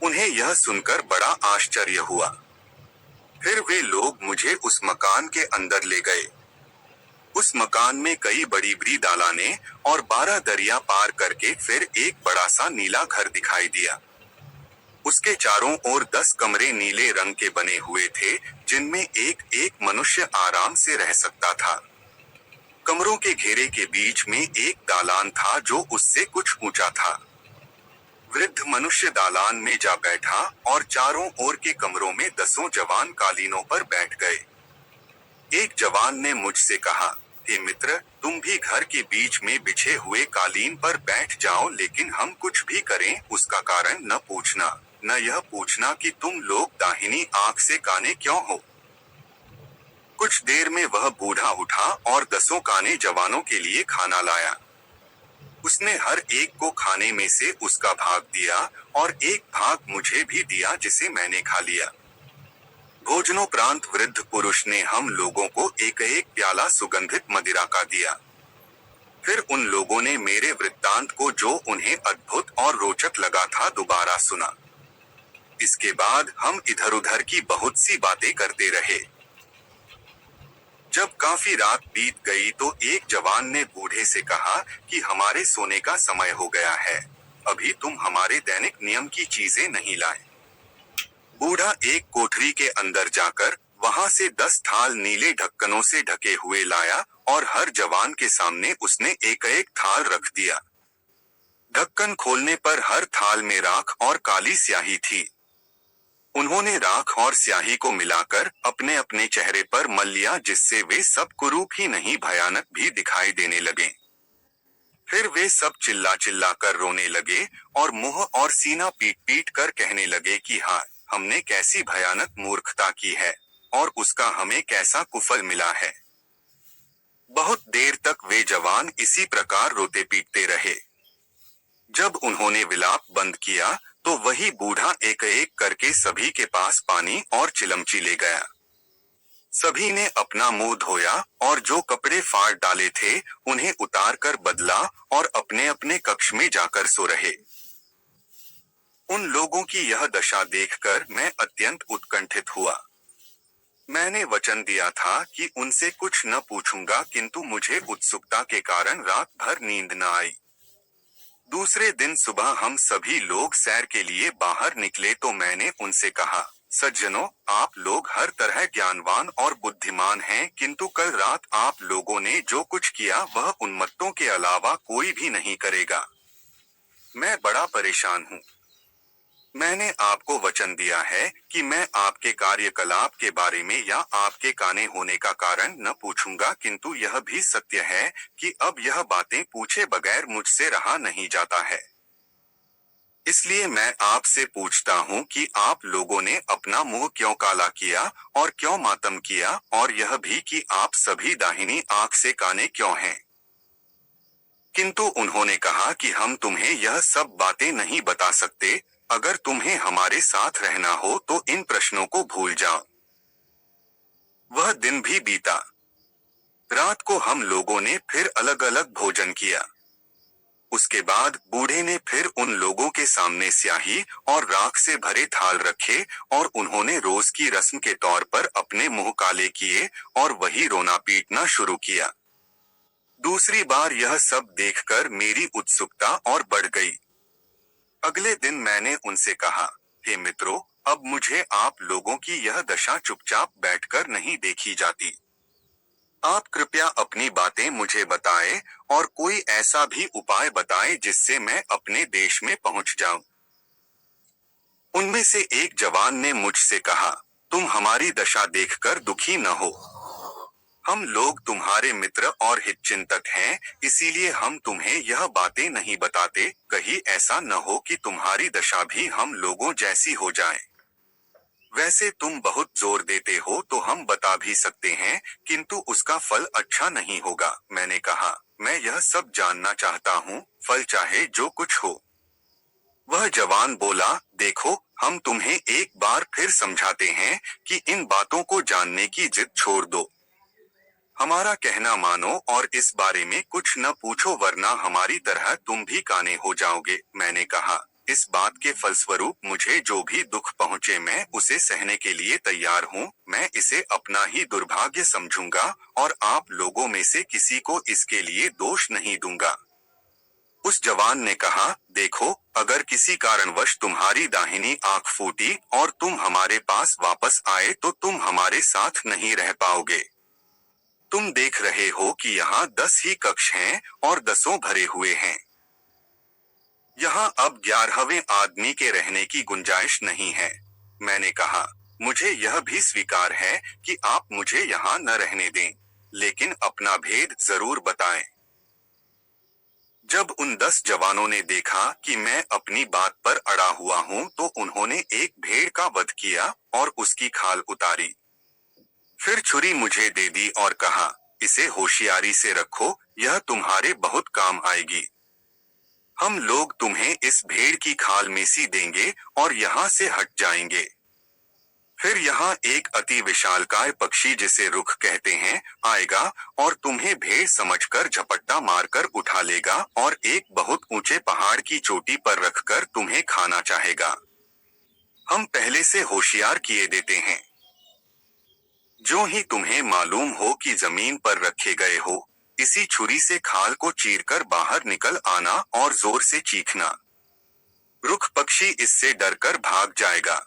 उन्हें यह सुनकर बड़ा आश्चर्य हुआ। फिर वे लोग मुझे उस मकान के अंदर ले गए। उस मकान में कई बड़ी बड़ी दालानें और 12 दरिया पार करके फिर एक बड़ा सा नीला घर दिखाई दिया। उसके चारों ओर 10 कमरे नीले रंग के बने हुए थे, जिनमें एक एक मनुष्य आराम से रह सकता था। कमरों के घेरे के बीच में एक दालान था जो उससे कुछ ऊंचा था। वृद्ध मनुष्य दालान में जा बैठा और चारों ओर के कमरों में 10 जवान कालीनों पर बैठ गए। एक जवान ने मुझसे कहा, हे मित्र, तुम भी घर के बीच में बिछे हुए कालीन पर बैठ जाओ, लेकिन हम कुछ भी करें उसका कारण न पूछना, न यह पूछना कि तुम लोग दाहिनी आंख से काने क्यों हो। कुछ देर में वह बूढ़ा उठा और 10 काने जवानों के लिए खाना लाया। उसने हर एक को खाने में से उसका भाग दिया और एक भाग मुझे भी दिया, जिसे मैंने खा लिया। भोजनोपरांत वृद्ध पुरुष ने हम लोगों को एक एक प्याला सुगंधित मदिरा का दिया। फिर उन लोगों ने मेरे वृत्तांत को, जो उन्हें अद्भुत और रोचक लगा था, दोबारा सुना। इसके बाद हम इधर उधर की बहुत सी बातें करते रहे। जब काफी रात बीत गई तो एक जवान ने बूढ़े से कहा कि हमारे सोने का समय हो गया है, अभी तुम हमारे दैनिक नियम की चीजें नहीं लाए। बूढ़ा एक कोठरी के अंदर जाकर वहां से 10 थाल नीले ढक्कनों से ढके हुए लाया और हर जवान के सामने उसने एक एक थाल रख दिया। ढक्कन खोलने पर हर थाल में राख और काली स्याही थी। उन्होंने राख और स्याही को मिलाकर अपने अपने चेहरे पर मल लिया, जिससे वे सब कुरूप ही नहीं भयानक भी दिखाई देने लगे। फिर वे सब चिल्ला चिल्ला कर रोने लगे और मुंह और सीना पीट पीट कर कहने लगे कि हाँ, हमने कैसी भयानक मूर्खता की है और उसका हमें कैसा कुफल मिला है। बहुत देर तक वे जवान इसी प्रकार रोते पीटते रहे। जब उन्होंने विलाप बंद किया तो वही बूढ़ा एक एक करके सभी के पास पानी और चिलमची ले गया। सभी ने अपना मुंह धोया और जो कपड़े फाड़ डाले थे उन्हें उतार कर बदला और अपने अपने कक्ष में जाकर सो रहे। उन लोगों की यह दशा देखकर मैं अत्यंत उत्कंठित हुआ। मैंने वचन दिया था कि उनसे कुछ न पूछूंगा, किंतु मुझे उत्सुकता के कारण रात भर नींद न आई। दूसरे दिन सुबह हम सभी लोग सैर के लिए बाहर निकले तो मैंने उनसे कहा, सज्जनों, आप लोग हर तरह ज्ञानवान और बुद्धिमान हैं, किंतु कल रात आप लोगों ने जो कुछ किया वह उन्मत्तों के अलावा कोई भी नहीं करेगा। मैं बड़ा परेशान हूँ। मैंने आपको वचन दिया है कि मैं आपके कार्यकलाप के बारे में या आपके काने होने का कारण न पूछूंगा, किंतु यह भी सत्य है कि अब यह बातें पूछे बगैर मुझसे रहा नहीं जाता है। इसलिए मैं आपसे पूछता हूँ कि आप लोगों ने अपना मुंह क्यों काला किया और क्यों मातम किया, और यह भी कि आप सभी दाहिनी आंख से काने क्यों हैं। किंतु उन्होंने कहा कि हम तुम्हें यह सब बातें नहीं बता सकते। अगर तुम्हें हमारे साथ रहना हो तो इन प्रश्नों को भूल जाओ। वह दिन भी बीता। रात को हम लोगों ने फिर अलग अलग भोजन किया। उसके बाद बूढ़े ने फिर उन लोगों के सामने स्याही और राख से भरे थाल रखे, और उन्होंने रोज की रस्म के तौर पर अपने मुंह काले किए और वही रोना पीटना शुरू किया। दूसरी बार यह सब देखकर मेरी उत्सुकता और बढ़ गई। अगले दिन मैंने उनसे कहा, हे मित्रों, अब मुझे आप लोगों की यह दशा चुपचाप बैठकर नहीं देखी जाती। आप कृपया अपनी बातें मुझे बताएं और कोई ऐसा भी उपाय बताएं जिससे मैं अपने देश में पहुंच जाऊं। उनमें से एक जवान ने मुझसे कहा, तुम हमारी दशा देखकर दुखी न हो। हम लोग तुम्हारे मित्र और हितचिंतक हैं, इसीलिए हम तुम्हें यह बातें नहीं बताते, कहीं ऐसा न हो कि तुम्हारी दशा भी हम लोगों जैसी हो जाए। वैसे तुम बहुत जोर देते हो तो हम बता भी सकते हैं, किंतु उसका फल अच्छा नहीं होगा। मैंने कहा, मैं यह सब जानना चाहता हूँ, फल चाहे जो कुछ हो। वह जवान बोला, देखो, हम तुम्हें एक बार फिर समझाते हैं कि इन बातों को जानने की जिद छोड़ दो। हमारा कहना मानो और इस बारे में कुछ न पूछो, वरना हमारी तरह तुम भी काने हो जाओगे। मैंने कहा, इस बात के फलस्वरूप मुझे जो भी दुख पहुँचे मैं उसे सहने के लिए तैयार हूँ। मैं इसे अपना ही दुर्भाग्य समझूंगा और आप लोगों में से किसी को इसके लिए दोष नहीं दूंगा। उस जवान ने कहा, देखो, अगर किसी कारणवश तुम्हारी दाहिनी आंख फूटी और तुम हमारे पास वापस आए तो तुम हमारे साथ नहीं रह पाओगे। तुम देख रहे हो कि यहाँ 10 ही कक्ष हैं और 10 भरे हुए हैं। यहाँ अब 11वें आदमी के रहने की गुंजाइश नहीं है। मैंने कहा, मुझे यह भी स्वीकार है कि आप मुझे यहाँ न रहने दें, लेकिन अपना भेद जरूर बताएं। जब उन 10 जवानों ने देखा कि मैं अपनी बात पर अड़ा हुआ हूँ तो उन्होंने एक भेड़ का वध किया और उसकी खाल उतारी। फिर छुरी मुझे दे दी और कहा, इसे होशियारी से रखो, यह तुम्हारे बहुत काम आएगी। हम लोग तुम्हें इस भेड़ की खाल में सी देंगे और यहाँ से हट जाएंगे। फिर यहाँ एक अति विशालकाय पक्षी जिसे रुख कहते हैं आएगा और तुम्हें भेड़ समझकर झपट्टा मारकर उठा लेगा और एक बहुत ऊंचे पहाड़ की चोटी पर रखकर तुम्हें खाना चाहेगा। हम पहले से होशियार किए देते हैं। जो ही तुम्हें मालूम हो कि जमीन पर रखे गए हो, इसी छुरी से खाल को चीरकर बाहर निकल आना और जोर से चीखना। रुख पक्षी इससे डरकर भाग जाएगा।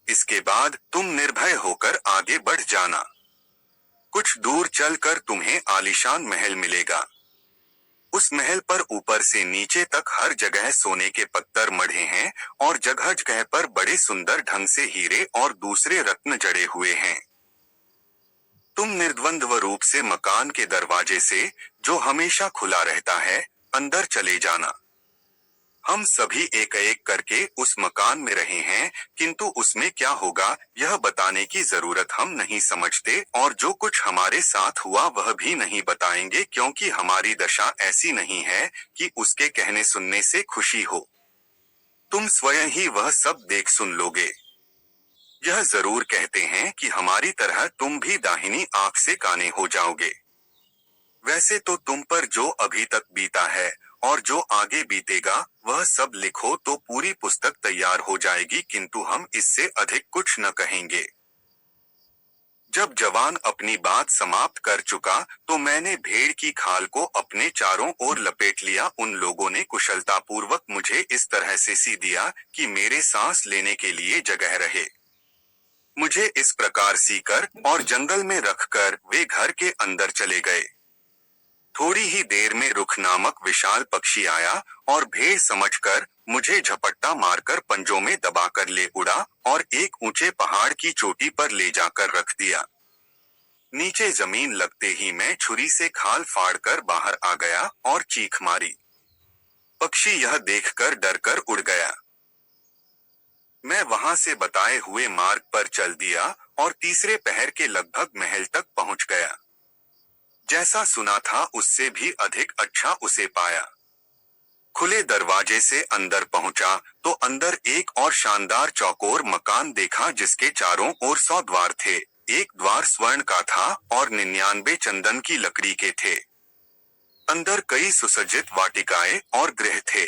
इसके बाद तुम निर्भय होकर आगे बढ़ जाना। कुछ दूर चलकर तुम्हें आलीशान महल मिलेगा। उस महल पर ऊपर से नीचे तक हर जगह सोने के पत्थर मढ़े हैं और जगह जगह पर बड़े सुंदर ढंग से हीरे और दूसरे रत्न जड़े हुए हैं। तुम निर्द्वंद्व रूप से मकान के दरवाजे से, जो हमेशा खुला रहता है, अंदर चले जाना। हम सभी एक एक करके उस मकान में रहे हैं, किंतु उसमें क्या होगा यह बताने की जरूरत हम नहीं समझते, और जो कुछ हमारे साथ हुआ वह भी नहीं बताएंगे, क्योंकि हमारी दशा ऐसी नहीं है कि उसके कहने सुनने से खुशी हो। तुम स्वयं ही वह सब देख सुन लोगे। यह जरूर कहते हैं कि हमारी तरह तुम भी दाहिनी आंख से काने हो जाओगे। वैसे तो तुम पर जो अभी तक बीता है और जो आगे बीतेगा वह सब लिखो तो पूरी पुस्तक तैयार हो जाएगी, किंतु हम इससे अधिक कुछ न कहेंगे। जब जवान अपनी बात समाप्त कर चुका तो मैंने भेड़ की खाल को अपने चारों ओर लपेट लिया। उन लोगों ने कुशलतापूर्वक मुझे इस तरह से सी दिया कि मेरे सांस लेने के लिए जगह रहे। मुझे इस प्रकार सीकर और जंगल में रखकर वे घर के अंदर चले गए। थोड़ी ही देर में रुख नामक विशाल पक्षी आया और भेड़ समझकर मुझे झपट्टा मारकर पंजों में दबाकर ले उड़ा और एक ऊंचे पहाड़ की चोटी पर ले जाकर रख दिया। नीचे जमीन लगते ही मैं छुरी से खाल फाड़कर बाहर आ गया और चीख मारी। पक्षी यह देखकर डरकर उड़ गया। मैं वहां से बताए हुए मार्ग पर चल दिया और तीसरे पहर के लगभग महल तक पहुंच गया। जैसा सुना था उससे भी अधिक अच्छा उसे पाया। खुले दरवाजे से अंदर पहुंचा तो अंदर एक और शानदार चौकोर मकान देखा जिसके चारों ओर 100 द्वार थे। एक द्वार स्वर्ण का था और 99 चंदन की लकड़ी के थे। अंदर कई सुसज्जित वाटिकाएं और गृह थे।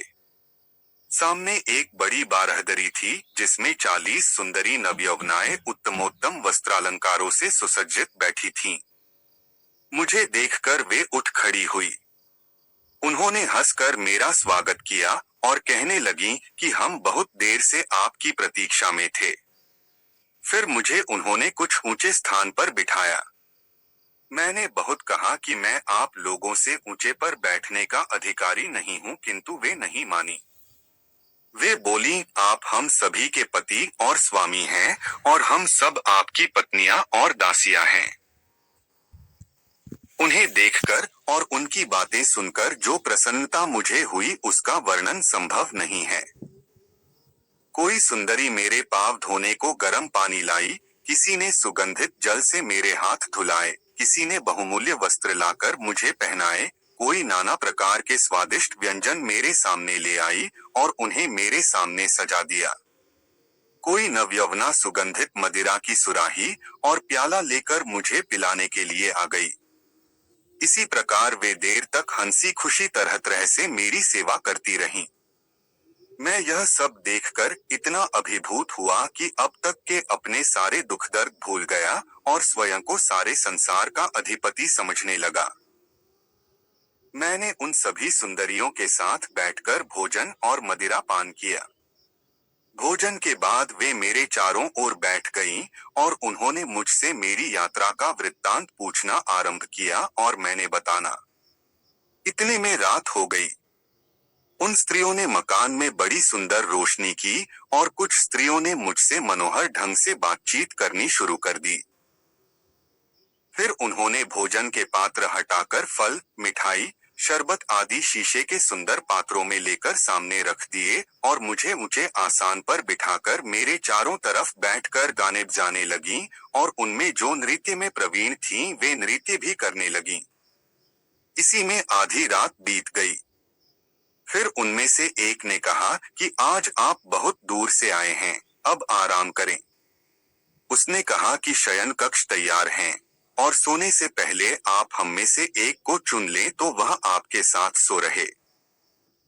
सामने एक बड़ी बारहदरी थी जिसमें 40 सुंदरी नवयौवनाएं उत्तमोत्तम वस्त्रालंकारों से सुसज्जित बैठी थीं। मुझे देखकर वे उठ खड़ी हुई। उन्होंने हंसकर मेरा स्वागत किया और कहने लगी कि हम बहुत देर से आपकी प्रतीक्षा में थे। फिर मुझे उन्होंने कुछ ऊंचे स्थान पर बिठाया। मैंने बहुत कहा कि मैं आप लोगों से ऊंचे पर बैठने का अधिकारी नहीं हूं, किंतु वे नहीं मानी। वे बोली, आप हम सभी के पति और स्वामी हैं और हम सब आपकी पत्नियां और दासियां हैं। उन्हें देखकर और उनकी बातें सुनकर जो प्रसन्नता मुझे हुई उसका वर्णन संभव नहीं है। कोई सुंदरी मेरे पांव धोने को गर्म पानी लाई, किसी ने सुगंधित जल से मेरे हाथ धुलाए, किसी ने बहुमूल्य वस्त्र लाकर मुझे पहनाए, कोई नाना प्रकार के स्वादिष्ट व्यंजन मेरे सामने ले आई और उन्हें मेरे सामने सजा दिया। कोई नवयौवना सुगंधित मदिरा की सुराही और प्याला लेकर मुझे पिलाने के लिए आ गई। इसी प्रकार वे देर तक हंसी खुशी तरह तरह से मेरी सेवा करती रहीं। मैं यह सब देखकर इतना अभिभूत हुआ कि अब तक के अपने सारे दुख दर्द भूल गया और स्वयं को सारे संसार का अधिपति समझने लगा। मैंने उन सभी सुंदरियों के साथ बैठकर भोजन और मदिरा पान किया। भोजन के बाद वे मेरे चारों ओर बैठ गईं और उन्होंने मुझसे मेरी यात्रा का वृत्तांत पूछना आरंभ किया और मैंने बताना। इतने में रात हो गई। उन स्त्रियों ने मकान में बड़ी सुंदर रोशनी की और कुछ स्त्रियों ने मुझसे मनोहर ढंग से बातचीत करनी शुरू कर दी। फिर उन्होंने भोजन के पात्र हटाकर फल, मिठाई, शरबत आदि शीशे के सुंदर पात्रों में लेकर सामने रख दिए और मुझे ऊंचे आसान पर बिठाकर मेरे चारों तरफ बैठकर गाने बजाने लगीं और उनमें जो नृत्य में प्रवीण थीं वे नृत्य भी करने लगीं। इसी में आधी रात बीत गई। फिर उनमें से एक ने कहा कि आज आप बहुत दूर से आए हैं, अब आराम करें। उसने कहा कि शयन कक्ष तैयार हैं और सोने से पहले आप हम में से एक को चुन लें तो वह आपके साथ सो रहे।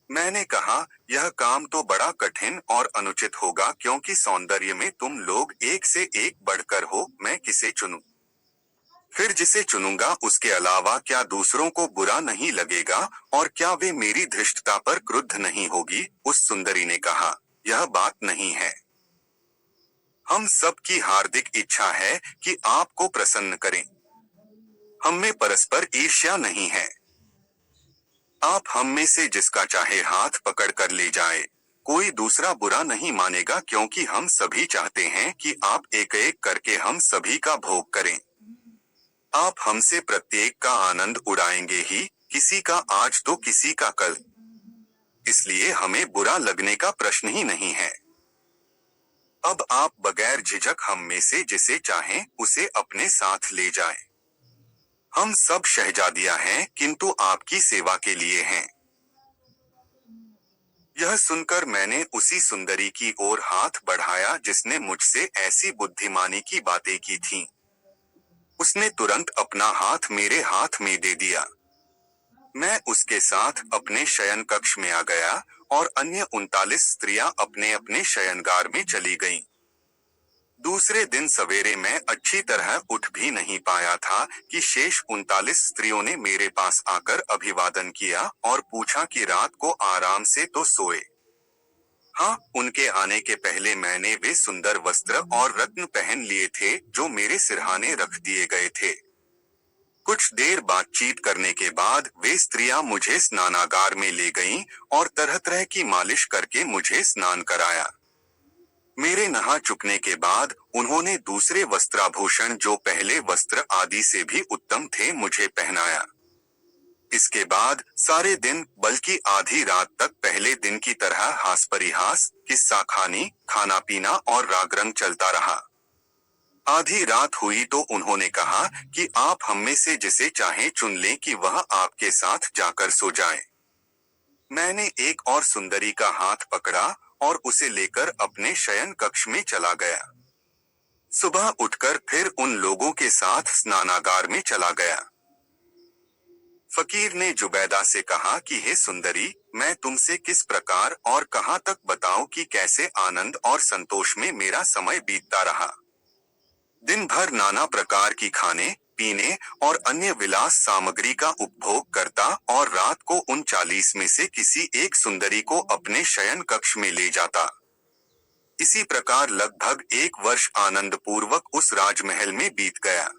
मैंने कहा, यह काम तो बड़ा कठिन और अनुचित होगा क्योंकि सौंदर्य में तुम लोग एक से एक बढ़कर हो, मैं किसे चुनूं? फिर जिसे चुनूंगा उसके अलावा क्या दूसरों को बुरा नहीं लगेगा और क्या वे मेरी धृष्टता पर क्रुद्ध नहीं होगी? उस सुंदरी ने कहा, यह बात नहीं है। हम सब की हार्दिक इच्छा है कि आपको प्रसन्न करें। हम में परस्पर ईर्ष्या नहीं है। आप हम में से जिसका चाहे हाथ पकड़ कर ले जाए, कोई दूसरा बुरा नहीं मानेगा क्योंकि हम सभी चाहते हैं कि आप एक एक करके हम सभी का भोग करें। आप हमसे प्रत्येक का आनंद उड़ाएंगे ही, किसी का आज तो किसी का कल। इसलिए हमें बुरा लगने का प्रश्न ही नहीं है। अब आप बगैर झिझक हम में से जिसे चाहें उसे अपने साथ ले जाएं। हम सब शहजादियां हैं किंतु आपकी सेवा के लिए हैं। यह सुनकर मैंने उसी सुंदरी की ओर हाथ बढ़ाया जिसने मुझसे ऐसी बुद्धिमानी की बातें की थीं। उसने तुरंत अपना हाथ मेरे हाथ में दे दिया। मैं उसके साथ अपने शयन कक्ष में आ गया और अन्य 39 स्त्रियां अपने अपने शयनगार में चली गईं। दूसरे दिन सवेरे मैं अच्छी तरह उठ भी नहीं पाया था कि शेष 39 स्त्रियों ने मेरे पास आकर अभिवादन किया और पूछा कि रात को आराम से तो सोए। हाँ, उनके आने के पहले मैंने वे सुंदर वस्त्र और रत्न पहन लिए थे जो मेरे सिरहाने रख दिए गए थे। कुछ देर बातचीत करने के बाद वे स्त्रियां मुझे स्नानागार में ले गईं और तरह तरह की मालिश करके मुझे स्नान कराया। मेरे नहा चुकने के बाद उन्होंने दूसरे वस्त्राभूषण जो पहले वस्त्र आदि से भी उत्तम थे मुझे पहनाया। इसके बाद सारे दिन बल्कि आधी रात तक पहले दिन की तरह हास परिहास, किस्सा खानी, खाना पीना और रागरंग चलता रहा। आधी रात हुई तो उन्होंने कहा कि आप हम में से जिसे चाहें चुन लें कि वह आपके साथ जाकर सो जाए। मैंने एक और सुंदरी का हाथ पकड़ा और उसे लेकर अपने शयन कक्ष में चला गया। सुबह उठकर फिर उन लोगों के साथ स्नानागार में चला गया। फकीर ने जुबैदा से कहा कि हे सुंदरी, मैं तुमसे किस प्रकार और कहां तक बताऊं कि कैसे आनंद और संतोष में मेरा समय बीतता रहा। दिन भर नाना प्रकार की खाने पीने और अन्य विलास सामग्री का उपभोग करता और रात को उन 40 में से किसी एक सुंदरी को अपने शयन कक्ष में ले जाता। इसी प्रकार लगभग 1 वर्ष आनंद पूर्वक उस राजमहल में बीत गया।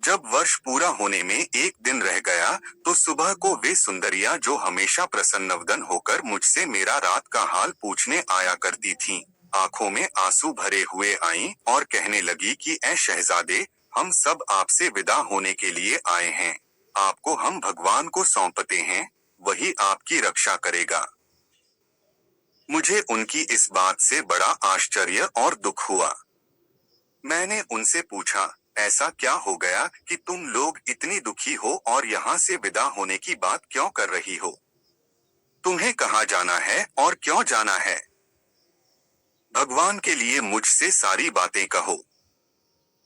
जब वर्ष पूरा होने में एक दिन रह गया तो सुबह को वे सुंदरियां जो हमेशा प्रसन्नवदन होकर मुझसे मेरा रात का हाल पूछने आया करती थीं, आंखों में आंसू भरे हुए आईं और कहने लगी कि ऐ शहजादे, हम सब आपसे विदा होने के लिए आए हैं। आपको हम भगवान को सौंपते हैं, वही आपकी रक्षा करेगा। मुझे उनकी इस बात से बड़ा आश्चर्य और दुख हुआ। मैंने उनसे पूछा, ऐसा क्या हो गया कि तुम लोग इतनी दुखी हो और यहाँ से विदा होने की बात क्यों कर रही हो? तुम्हें कहाँ जाना है और क्यों जाना है? भगवान के लिए मुझसे सारी बातें कहो।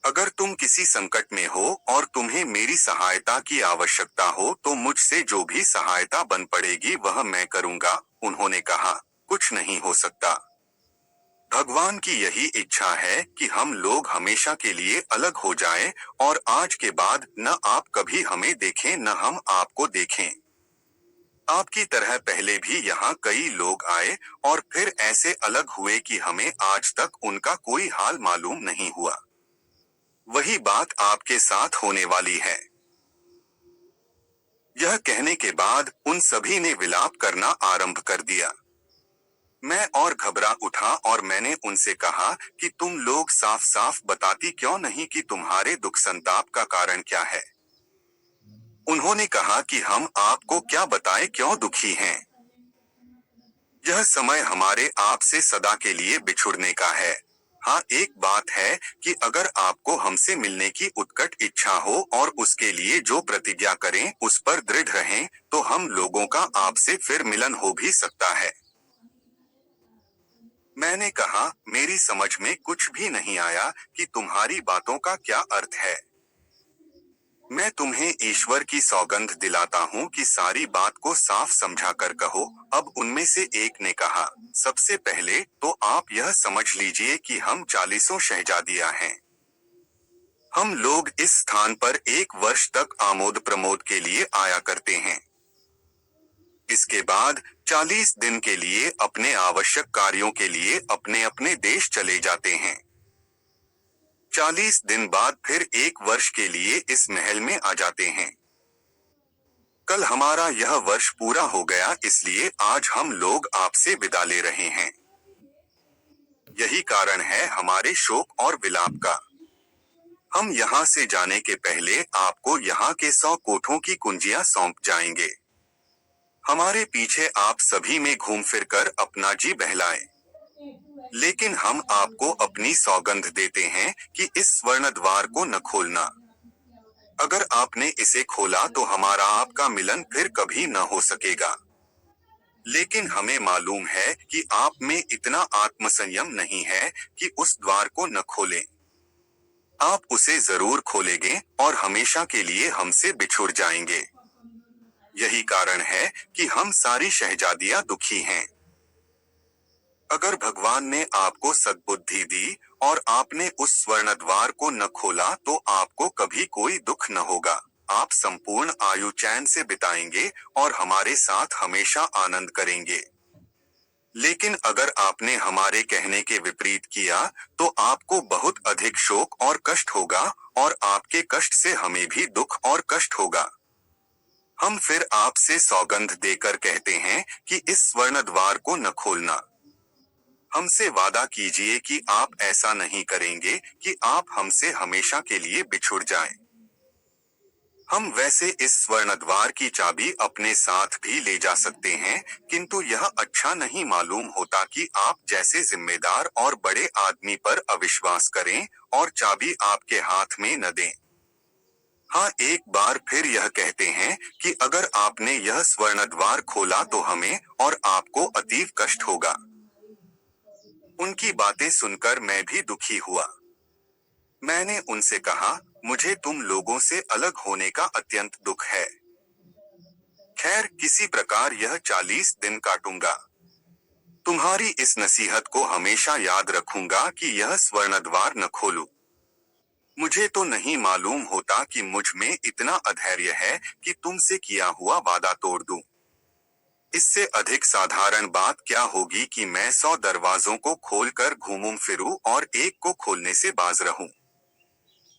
अगर तुम किसी संकट में हो और तुम्हें मेरी सहायता की आवश्यकता हो तो मुझसे जो भी सहायता बन पड़ेगी वह मैं करूंगा। उन्होंने कहा, कुछ नहीं हो सकता। भगवान की यही इच्छा है कि हम लोग हमेशा के लिए अलग हो जाएं और आज के बाद न आप कभी हमें देखें न हम आपको देखें। आपकी तरह पहले भी यहाँ कई लोग आए और फिर ऐसे अलग हुए कि हमें आज तक उनका कोई हाल मालूम नहीं हुआ। वही बात आपके साथ होने वाली है। यह कहने के बाद उन सभी ने विलाप करना आरंभ कर दिया। मैं और घबरा उठा और मैंने उनसे कहा कि तुम लोग साफ साफ बताती क्यों नहीं कि तुम्हारे दुख संताप का कारण क्या है। उन्होंने कहा कि हम आपको क्या बताएं क्यों दुखी हैं। यह समय हमारे आपसे सदा के लिए बिछुड़ने का है। हाँ, एक बात है कि अगर आपको हमसे मिलने की उत्कट इच्छा हो और उसके लिए जो प्रतिज्ञा करें उस पर दृढ़ रहें तो हम लोगों का आपसे फिर मिलन हो भी सकता है। मैंने कहा, मेरी समझ में कुछ भी नहीं आया कि तुम्हारी बातों का क्या अर्थ है। मैं तुम्हें ईश्वर की सौगंध दिलाता हूँ कि सारी बात को साफ समझा कर कहो। अब उनमें से एक ने कहा, सबसे पहले तो आप यह समझ लीजिए कि हम 40 शहजादियां हैं। हम लोग इस स्थान पर 1 वर्ष तक आमोद प्रमोद के लिए आया करते हैं। इसके बाद 40 दिन के लिए अपने आवश्यक कार्यों के लिए अपने अपने देश चले जाते हैं। 40 दिन बाद फिर 1 वर्ष के लिए इस महल में आ जाते हैं। कल हमारा यह वर्ष पूरा हो गया, इसलिए आज हम लोग आपसे विदा ले रहे हैं। यही कारण है हमारे शोक और विलाप का। हम यहाँ से जाने के पहले आपको यहाँ के 100 कोठों की कुंजियां सौंप जाएंगे। हमारे पीछे आप सभी में घूम फिरकर अपना जी बहलाएं। लेकिन हम आपको अपनी सौगंध देते हैं कि इस स्वर्ण द्वार को न खोलना। अगर आपने इसे खोला तो हमारा आपका मिलन फिर कभी न हो सकेगा। लेकिन हमें मालूम है कि आप में इतना आत्मसंयम नहीं है कि उस द्वार को न खोलें। आप उसे जरूर खोलेंगे और हमेशा के लिए हमसे बिछुड़ जाएंगे। यही कारण है कि हम सारी शहजादियां दुखी हैं। अगर भगवान ने आपको सद्बुद्धि दी और आपने उस स्वर्ण द्वार को न खोला तो आपको कभी कोई दुख न होगा। आप संपूर्ण आयु चैन से बिताएंगे और हमारे साथ हमेशा आनंद करेंगे। लेकिन अगर आपने हमारे कहने के विपरीत किया तो आपको बहुत अधिक शोक और कष्ट होगा और आपके कष्ट से हमें भी दुख और कष्ट होगा। हम फिर आपसे सौगंध देकर कहते हैं कि इस स्वर्ण द्वार को न खोलना। हमसे वादा कीजिए कि आप ऐसा नहीं करेंगे कि आप हमसे हमेशा के लिए बिछुड़ जाएं। हम वैसे इस स्वर्ण द्वार की चाबी अपने साथ भी ले जा सकते हैं, किंतु यह अच्छा नहीं मालूम होता कि आप जैसे जिम्मेदार और बड़े आदमी पर अविश्वास करें और चाबी आपके हाथ में न दें। हाँ, एक बार फिर यह कहते हैं कि अगर आपने यह स्वर्ण द्वार खोला तो हमें और आपको अतीव कष्ट होगा। उनकी बातें सुनकर मैं भी दुखी हुआ। मैंने उनसे कहा, मुझे तुम लोगों से अलग होने का अत्यंत दुख है। खैर, किसी प्रकार यह 40 दिन काटूंगा। तुम्हारी इस नसीहत को हमेशा याद रखूंगा कि यह स्वर्ण द्वार न खोलूं। मुझे तो नहीं मालूम होता कि मुझ में इतना अधैर्य है कि तुमसे किया हुआ वादा तोड़ दूं। इससे अधिक साधारण बात क्या होगी कि मैं 100 दरवाजों को खोलकर घूमूं फिरूं और एक को खोलने से बाज रहूं।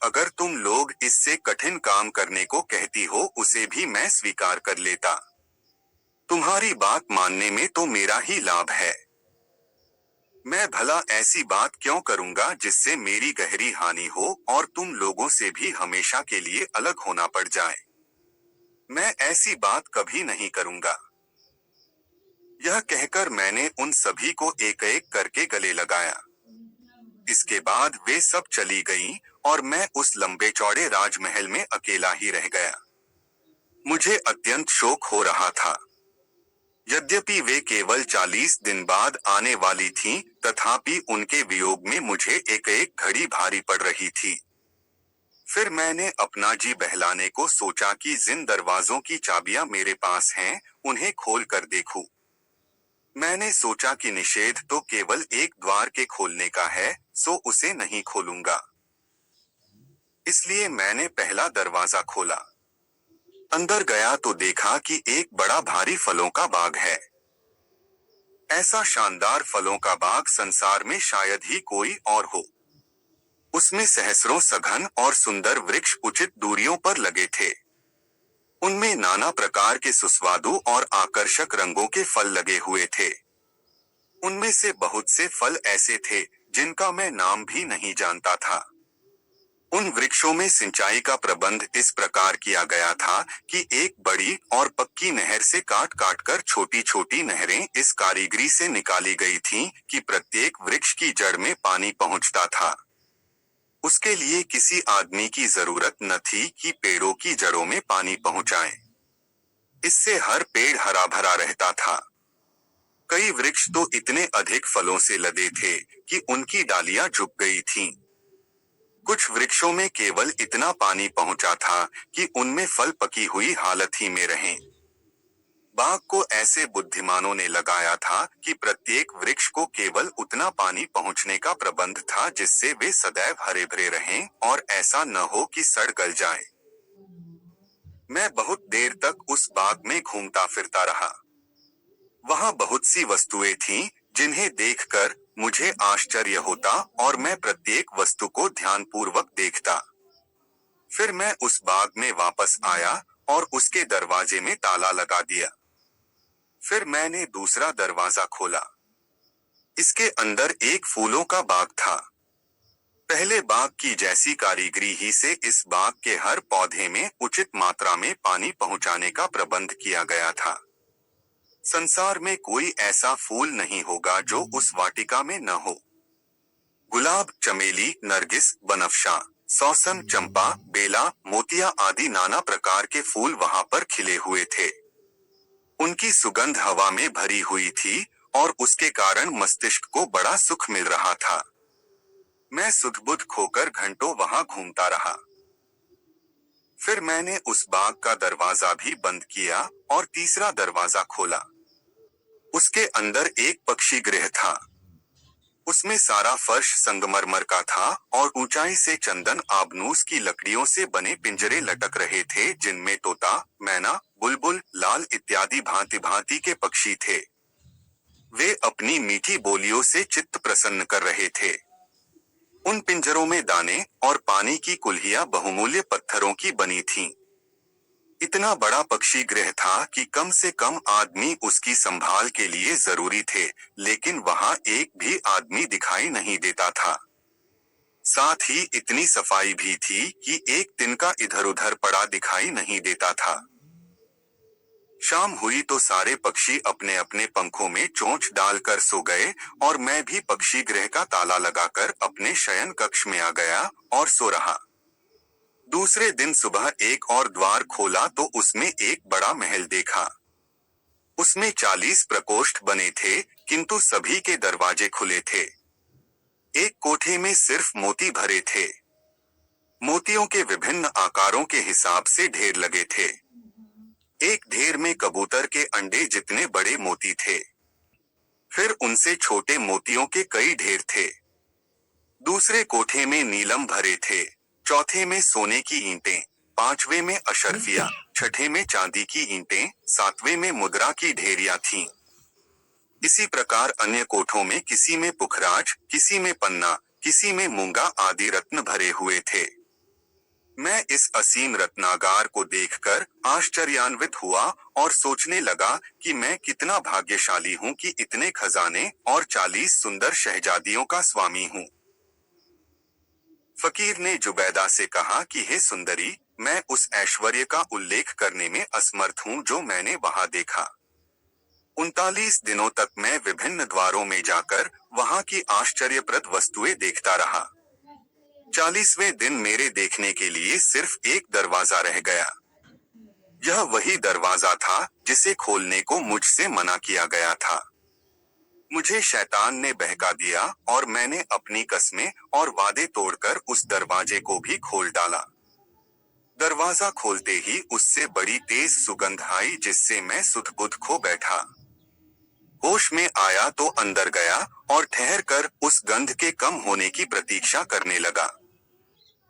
अगर तुम लोग इससे कठिन काम करने को कहती हो उसे भी मैं स्वीकार कर लेता। तुम्हारी बात मानने में तो मेरा ही लाभ है। मैं भला ऐसी बात क्यों करूंगा जिससे मेरी गहरी हानि हो और तुम लोगों से भी हमेशा के लिए अलग होना पड़ जाए। मैं ऐसी बात कभी नहीं करूंगा। यह कहकर मैंने उन सभी को एक एक करके गले लगाया। इसके बाद वे सब चली गईं और मैं उस लंबे चौड़े राजमहल में अकेला ही रह गया। मुझे अत्यंत शोक हो रहा था। यद्यपि वे केवल 40 दिन बाद आने वाली थीं, तथापि उनके वियोग में मुझे एक एक घड़ी भारी पड़ रही थी। फिर मैंने अपना जी बहलाने को सोचा कि जिन दरवाजों की चाबियां मेरे पास हैं, उन्हें खोल कर देखूं। मैंने सोचा कि निषेध तो केवल एक द्वार के खोलने का है, सो उसे नहीं खोलूंगा। इसलिए मैंने पहला दरवाजा खोला। अंदर गया तो देखा कि एक बड़ा भारी फलों का बाग है। ऐसा शानदार फलों का बाग संसार में शायद ही कोई और हो। उसमें सहस्रों सघन और सुंदर वृक्ष उचित दूरियों पर लगे थे। उनमें नाना प्रकार के सुस्वादु और आकर्षक रंगों के फल लगे हुए थे। उनमें से बहुत से फल ऐसे थे जिनका मैं नाम भी नहीं जानता था। उन वृक्षों में सिंचाई का प्रबंध इस प्रकार किया गया था कि एक बड़ी और पक्की नहर से काट काट कर छोटी छोटी नहरें इस कारीगरी से निकाली गई थीं कि प्रत्येक वृक्ष की जड़ में पानी पहुंचता था। उसके लिए किसी आदमी की जरूरत न थी कि पेड़ों की जड़ों में पानी पहुंचाए। इससे हर पेड़ हरा भरा रहता था। कई वृक्ष तो इतने अधिक फलों से लदे थे कि उनकी डालियां झुक गई थीं। कुछ वृक्षों में केवल इतना पानी पहुंचा था कि उनमें फल पकी हुई हालत ही में रहें। बाग को ऐसे बुद्धिमानों ने लगाया था कि प्रत्येक वृक्ष को केवल उतना पानी पहुंचने का प्रबंध था जिससे वे सदैव हरे भरे रहें और ऐसा न हो कि सड़ गल जाए। मैं बहुत देर तक उस बाग में घूमता फिरता रहा। वहां बहुत सी वस्तुएं थीं जिन्हें देखकर मुझे आश्चर्य होता और मैं प्रत्येक वस्तु को ध्यानपूर्वक देखता। फिर मैं उस बाग में वापस आया और उसके दरवाजे में ताला लगा दिया। फिर मैंने दूसरा दरवाजा खोला। इसके अंदर एक फूलों का बाग था। पहले बाग की जैसी कारीगरी ही से इस बाग के हर पौधे में उचित मात्रा में पानी पहुंचाने का प्रबंध किया गया था। संसार में कोई ऐसा फूल नहीं होगा जो उस वाटिका में न हो। गुलाब, चमेली, नरगिस, बनफशा, सौसन, चंपा, बेला, मोतिया आदि नाना प्रकार के फूल वहां पर खिले हुए थे। उनकी सुगंध हवा में भरी हुई थी और उसके कारण मस्तिष्क को बड़ा सुख मिल रहा था। मैं सुध-बुध खोकर घंटों वहां घूमता रहा। फिर मैंने उस बाग का दरवाजा भी बंद किया और तीसरा दरवाजा खोला। उसके अंदर एक पक्षी गृह था। उसमें सारा फर्श संगमरमर का था और ऊंचाई से चंदन आबनूस की लकड़ियों से बने पिंजरे लटक रहे थे जिनमें तोता, मैना, बुलबुल, लाल इत्यादि भांति भांति के पक्षी थे। वे अपनी मीठी बोलियों से चित्त प्रसन्न कर रहे थे। उन पिंजरों में दाने और पानी की कुल्हियां बहुमूल्य पत्थरों की बनी थीं। इतना बड़ा पक्षी गृह था कि कम से कम आदमी उसकी संभाल के लिए जरूरी थे, लेकिन वहां एक भी आदमी दिखाई नहीं देता था। साथ ही इतनी सफाई भी थी कि एक तिनका इधर उधर पड़ा दिखाई नहीं देता था। शाम हुई तो सारे पक्षी अपने अपने पंखों में चोंच डालकर सो गए और मैं भी पक्षी गृह का ताला लगाकर अपने शयन कक्ष में आ गया और सो रहा। दूसरे दिन सुबह एक और द्वार खोला तो उसमें एक बड़ा महल देखा। उसमें 40 प्रकोष्ठ बने थे, किंतु सभी के दरवाजे खुले थे। एक कोठे में सिर्फ मोती भरे थे। मोतियों के विभिन्न आकारों के हिसाब से ढेर लगे थे। एक ढेर में कबूतर के अंडे जितने बड़े मोती थे। फिर उनसे छोटे मोतियों के कई ढेर थे। दूसरे कोठे में नीलम भरे थे, चौथे में सोने की ईंटें, पांचवे में अशर्फिया, छठे में चांदी की ईंटें, सातवें में मुद्रा की ढेरियां थीं। इसी प्रकार अन्य कोठों में किसी में पुखराज, किसी में पन्ना, किसी में मूंगा आदि रत्न भरे हुए थे। मैं इस असीम रत्नागार को देखकर आश्चर्यान्वित हुआ और सोचने लगा कि मैं कितना भाग्यशाली हूँ कि इतने खजाने और 40 सुंदर शहजादियों का स्वामी हूँ। फकीर ने जुबैदा से कहा कि हे सुंदरी, मैं उस ऐश्वर्य का उल्लेख करने में असमर्थ हूँ जो मैंने वहां देखा। 39 दिनों तक मैं विभिन्न द्वारों में जाकर वहां की आश्चर्यप्रद वस्तुएं देखता रहा। 40वें दिन मेरे देखने के लिए सिर्फ एक दरवाजा रह गया। यह वही दरवाजा था जिसे खोलने को मुझसे मना किया गया था। मुझे शैतान ने बहका दिया और मैंने अपनी कस्में और वादे तोड़कर उस दरवाजे को भी खोल डाला। दरवाजा खोलते ही उससे बड़ी तेज सुगंध आई जिससे मैं सुध-बुध खो बैठा। होश में आया तो अंदर गया और ठहर कर उस गंध के कम होने की प्रतीक्षा करने लगा।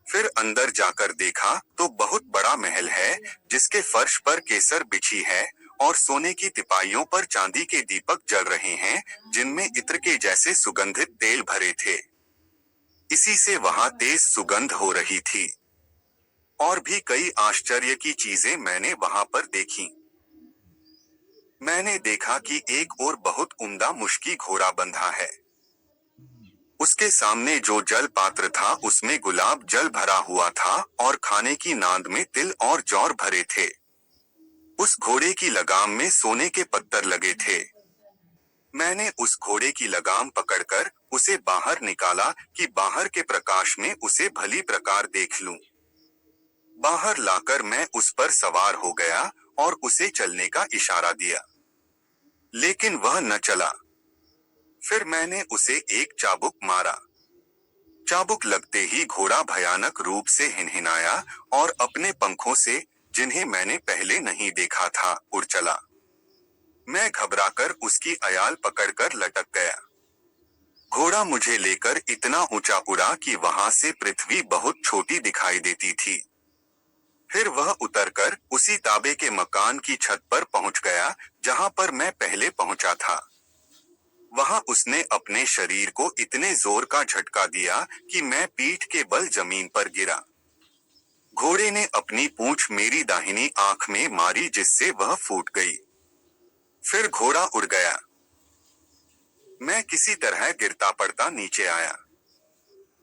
फिर अंदर जाकर देखा तो बहुत बड़ा महल है जिसके फर्श पर केसर बिछी है और सोने की तिपाइयों पर चांदी के दीपक जल रहे हैं जिनमें इत्र के जैसे सुगंधित तेल भरे थे। इसी से वहां तेज सुगंध हो रही थी। और भी कई आश्चर्य की चीजें मैंने वहां पर देखी। मैंने देखा कि एक और बहुत उम्दा मुश्की घोड़ा बंधा है। उसके सामने जो जल पात्र था उसमें गुलाब जल भरा हुआ था और खाने की नांद में तिल और जौर भरे थे। उस घोड़े की लगाम में सोने के पत्थर लगे थे। मैंने उस घोड़े की लगाम पकड़कर उसे बाहर निकाला कि बाहर के प्रकाश में उसे भली प्रकार देख लूं। बाहर लाकर मैं उस पर सवार हो गया और उसे चलने का इशारा दिया, लेकिन वह न चला। फिर मैंने उसे एक चाबुक मारा। चाबुक लगते ही घोड़ा भयानक रूप से हिनहिनाया और अपने पंखों से, जिन्हें मैंने पहले नहीं देखा था, उड़ चला। मैं घबराकर उसकी अयाल पकड़कर लटक गया। घोड़ा मुझे लेकर इतना ऊंचा उड़ा कि वहां से पृथ्वी बहुत छोटी दिखाई देती थी। फिर वह उतरकर उसी ताबे के मकान की छत पर पहुंच गया जहां पर मैं पहले पहुंचा था। वहां उसने अपने शरीर को इतने जोर का झटका दिया कि मैं पीठ के बल जमीन पर गिरा। घोड़े ने अपनी पूंछ मेरी दाहिनी आंख में मारी जिससे वह फूट गई। फिर घोड़ा उड़ गया। मैं किसी तरह गिरता पड़ता नीचे आया।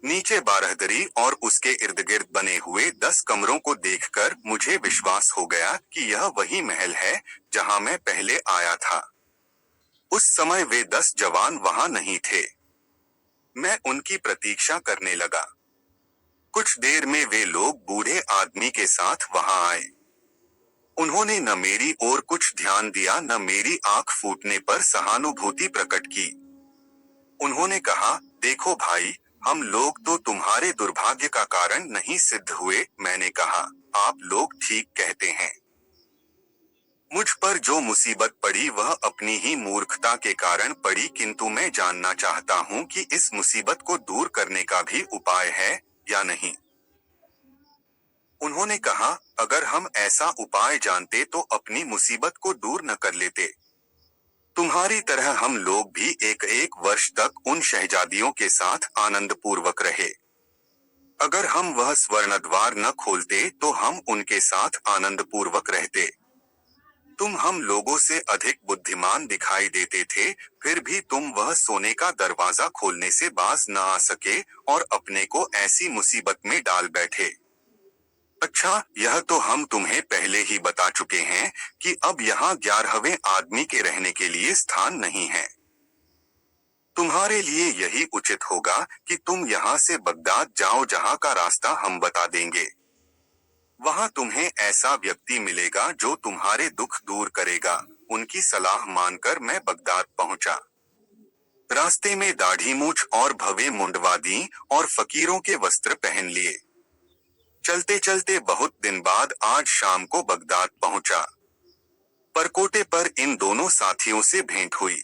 नीचे बारहदरी और उसके इर्द गिर्द बने हुए 10 कमरों को देखकर मुझे विश्वास हो गया कि यह वही महल है जहां मैं पहले आया था। उस समय वे 10 जवान वहां नहीं थे। मैं उनकी प्रतीक्षा करने लगा। कुछ देर में वे लोग बूढ़े आदमी के साथ वहां आए। उन्होंने न मेरी ओर कुछ ध्यान दिया न मेरी आंख फूटने पर सहानुभूति प्रकट की। उन्होंने कहा, देखो भाई, हम लोग तो तुम्हारे दुर्भाग्य का कारण नहीं सिद्ध हुए। मैंने कहा, आप लोग ठीक कहते हैं। मुझ पर जो मुसीबत पड़ी वह अपनी ही मूर्खता के कारण पड़ी, किंतु मैं जानना चाहता हूँ कि इस मुसीबत को दूर करने का भी उपाय है या नहीं। उन्होंने कहा, अगर हम ऐसा उपाय जानते तो अपनी मुसीबत को दूर न कर लेते। तुम्हारी तरह हम लोग भी एक एक वर्ष तक उन शहजादियों के साथ आनंद पूर्वक रहे। अगर हम वह स्वर्ण द्वार न खोलते तो हम उनके साथ आनंद पूर्वक रहते। तुम हम लोगों से अधिक बुद्धिमान दिखाई देते थे, फिर भी तुम वह सोने का दरवाजा खोलने से बाज न आ सके और अपने को ऐसी मुसीबत में डाल बैठे। अच्छा, यह तो हम तुम्हें पहले ही बता चुके हैं कि अब यहाँ 11वें आदमी के रहने के लिए स्थान नहीं है। तुम्हारे लिए यही उचित होगा कि तुम यहाँ से बगदाद जाओ, जहाँ का रास्ता हम बता देंगे। वहाँ तुम्हें ऐसा व्यक्ति मिलेगा जो तुम्हारे दुख दूर करेगा। उनकी सलाह मानकर मैं बगदाद पहुँचा। रास्ते में दाढ़ी मूछ और भवे मुंडवादी और फकीरों के वस्त्र पहन लिए। चलते चलते बहुत दिन बाद आज शाम को बगदाद पहुंचा। परकोटे पर इन दोनों साथियों से भेंट हुई।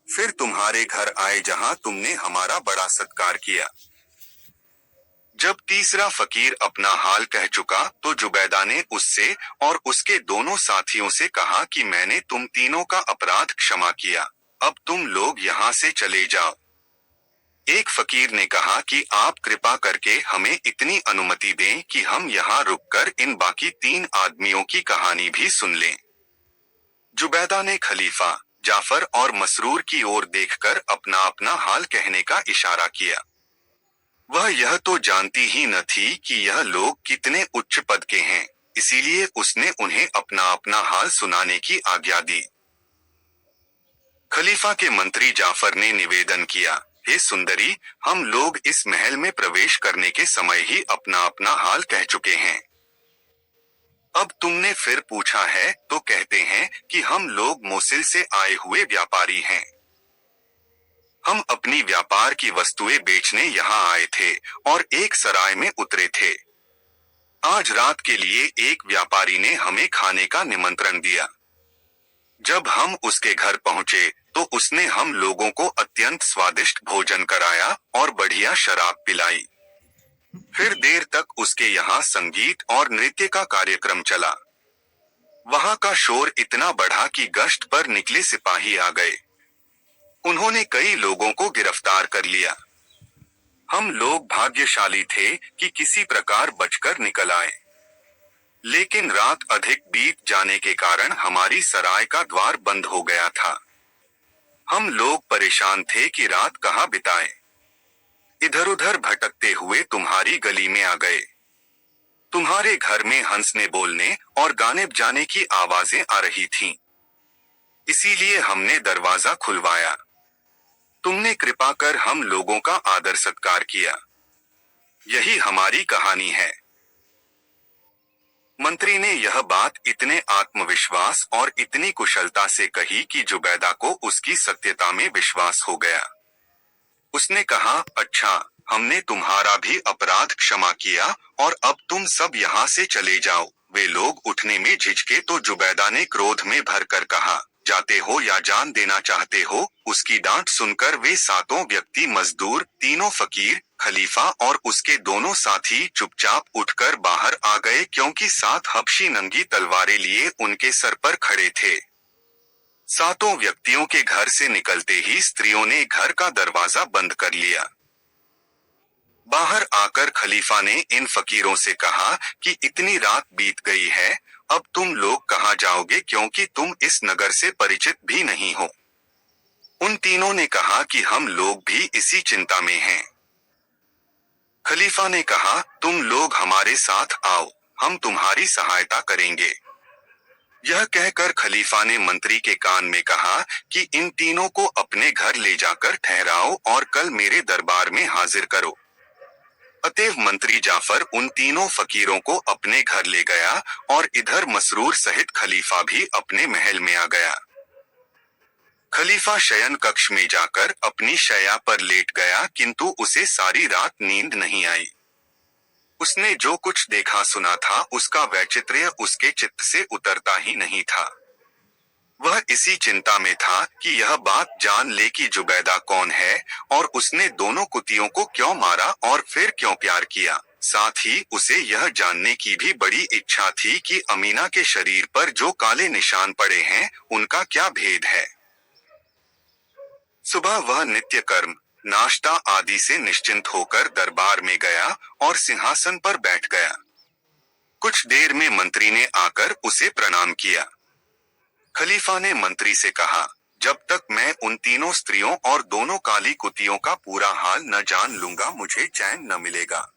फिर तुम्हारे घर आए, जहां तुमने हमारा बड़ा सत्कार किया। जब तीसरा फकीर अपना हाल कह चुका तो जुबैदा ने उससे और उसके दोनों साथियों से कहा कि मैंने तुम तीनों का अपराध क्षमा किया, अब तुम लोग यहाँ से चले जाओ। एक फकीर ने कहा कि आप कृपा करके हमें इतनी अनुमति दें कि हम यहाँ रुककर इन बाकी 3 आदमियों की कहानी भी सुन लें। जुबैदा ने खलीफा, जाफर और मसरूर की ओर देखकर अपना अपना हाल कहने का इशारा किया। वह यह तो जानती ही न थी कि यह लोग कितने उच्च पद के हैं, इसीलिए उसने उन्हें अपना अपना हाल सुनाने की आज्ञा दी। खलीफा के मंत्री जाफर ने निवेदन किया, हे सुंदरी, हम लोग इस महल में प्रवेश करने के समय ही अपना अपना हाल कह चुके हैं। अब तुमने फिर पूछा है तो कहते हैं कि हम लोग मोसिल से आए हुए व्यापारी हैं। हम अपनी व्यापार की वस्तुएं बेचने यहाँ आए थे और एक सराय में उतरे थे। आज रात के लिए एक व्यापारी ने हमें खाने का निमंत्रण दिया। जब हम उसके घर पहुँचे तो उसने हम लोगों को अत्यंत स्वादिष्ट भोजन कराया और बढ़िया शराब पिलाई। फिर देर तक उसके यहाँ संगीत और नृत्य का कार्यक्रम चला। वहाँ का शोर इतना बढ़ा कि गश्त पर निकले सिपाही आ गए। उन्होंने कई लोगों को गिरफ्तार कर लिया। हम लोग भाग्यशाली थे कि किसी प्रकार बचकर निकल आए, लेकिन रात अधिक बीत जाने के कारण हमारी सराय का द्वार बंद हो गया था। हम लोग परेशान थे कि रात कहाँ बिताएं। इधर उधर भटकते हुए तुम्हारी गली में आ गए। तुम्हारे घर में हंसने बोलने और गाने बजाने की आवाजें आ रही थीं। इसीलिए हमने दरवाजा खुलवाया। तुमने कृपा कर हम लोगों का आदर सत्कार किया। यही हमारी कहानी है। मंत्री ने यह बात इतने आत्मविश्वास और इतनी कुशलता से कही कि जुबैदा को उसकी सत्यता में विश्वास हो गया। उसने कहा, अच्छा, हमने तुम्हारा भी अपराध क्षमा किया और अब तुम सब यहाँ से चले जाओ। वे लोग उठने में झिझके तो जुबैदा ने क्रोध में भरकर कहा, जाते हो या जान देना चाहते हो? उसकी डांट सुनकर वे सातों व्यक्ति, मजदूर, तीनों फकीर, खलीफा और उसके दोनों साथी चुपचाप उठकर बाहर आ गए, क्योंकि 7 हबशी नंगी तलवारें लिए उनके सर पर खड़े थे। सातों व्यक्तियों के घर से निकलते ही स्त्रियों ने घर का दरवाजा बंद कर लिया। बाहर आकर खलीफा ने इन फकीरों से कहा कि इतनी रात बीत गई है, अब तुम लोग कहाँ जाओगे, क्योंकि तुम इस नगर से परिचित भी नहीं हो। उन तीनों ने कहा कि हम लोग भी इसी चिंता में हैं। खलीफा ने कहा, तुम लोग हमारे साथ आओ, हम तुम्हारी सहायता करेंगे। यह कहकर खलीफा ने मंत्री के कान में कहा कि इन तीनों को अपने घर ले जाकर ठहराओ और कल मेरे दरबार में हाजिर करो। अतएव मंत्री जाफर उन तीनों फकीरों को अपने घर ले गया और इधर मसरूर सहित खलीफा भी अपने महल में आ गया। खलीफा शयन कक्ष में जाकर अपनी शैया पर लेट गया, किंतु उसे सारी रात नींद नहीं आई। उसने जो कुछ देखा सुना था उसका वैचित्र्य उसके चित्त से उतरता ही नहीं था। वह इसी चिंता में था कि यह बात जान ले कि जुबैदा कौन है और उसने दोनों कुतियों को क्यों मारा और फिर क्यों प्यार किया। साथ ही उसे यह जानने की भी बड़ी इच्छा थी कि अमीना के शरीर पर जो काले निशान पड़े हैं उनका क्या भेद है। सुबह वह नित्य कर्म, नाश्ता आदि से निश्चिंत होकर दरबार में गया और सिंहासन पर बैठ गया। कुछ देर में मंत्री ने आकर उसे प्रणाम किया। खलीफा ने मंत्री से कहा, जब तक मैं उन तीनों स्त्रियों और दोनों काली कुतियों का पूरा हाल न जान लूंगा मुझे चैन न मिलेगा।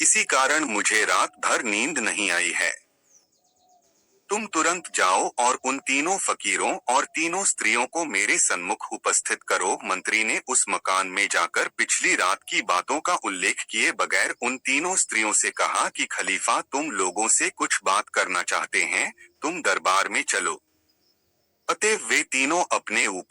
इसी कारण मुझे रात भर नींद नहीं आई है। तुम तुरंत जाओ और उन तीनों फकीरों और तीनों स्त्रियों को मेरे सन्मुख उपस्थित करो। मंत्री ने उस मकान में जाकर पिछली रात की बातों का उल्लेख किए बगैर उन तीनों स्त्रियों से कहा कि खलीफा तुम लोगों से कुछ बात करना चाहते हैं, तुम दरबार में चलो। अतएव वे तीनों अपने ऊपर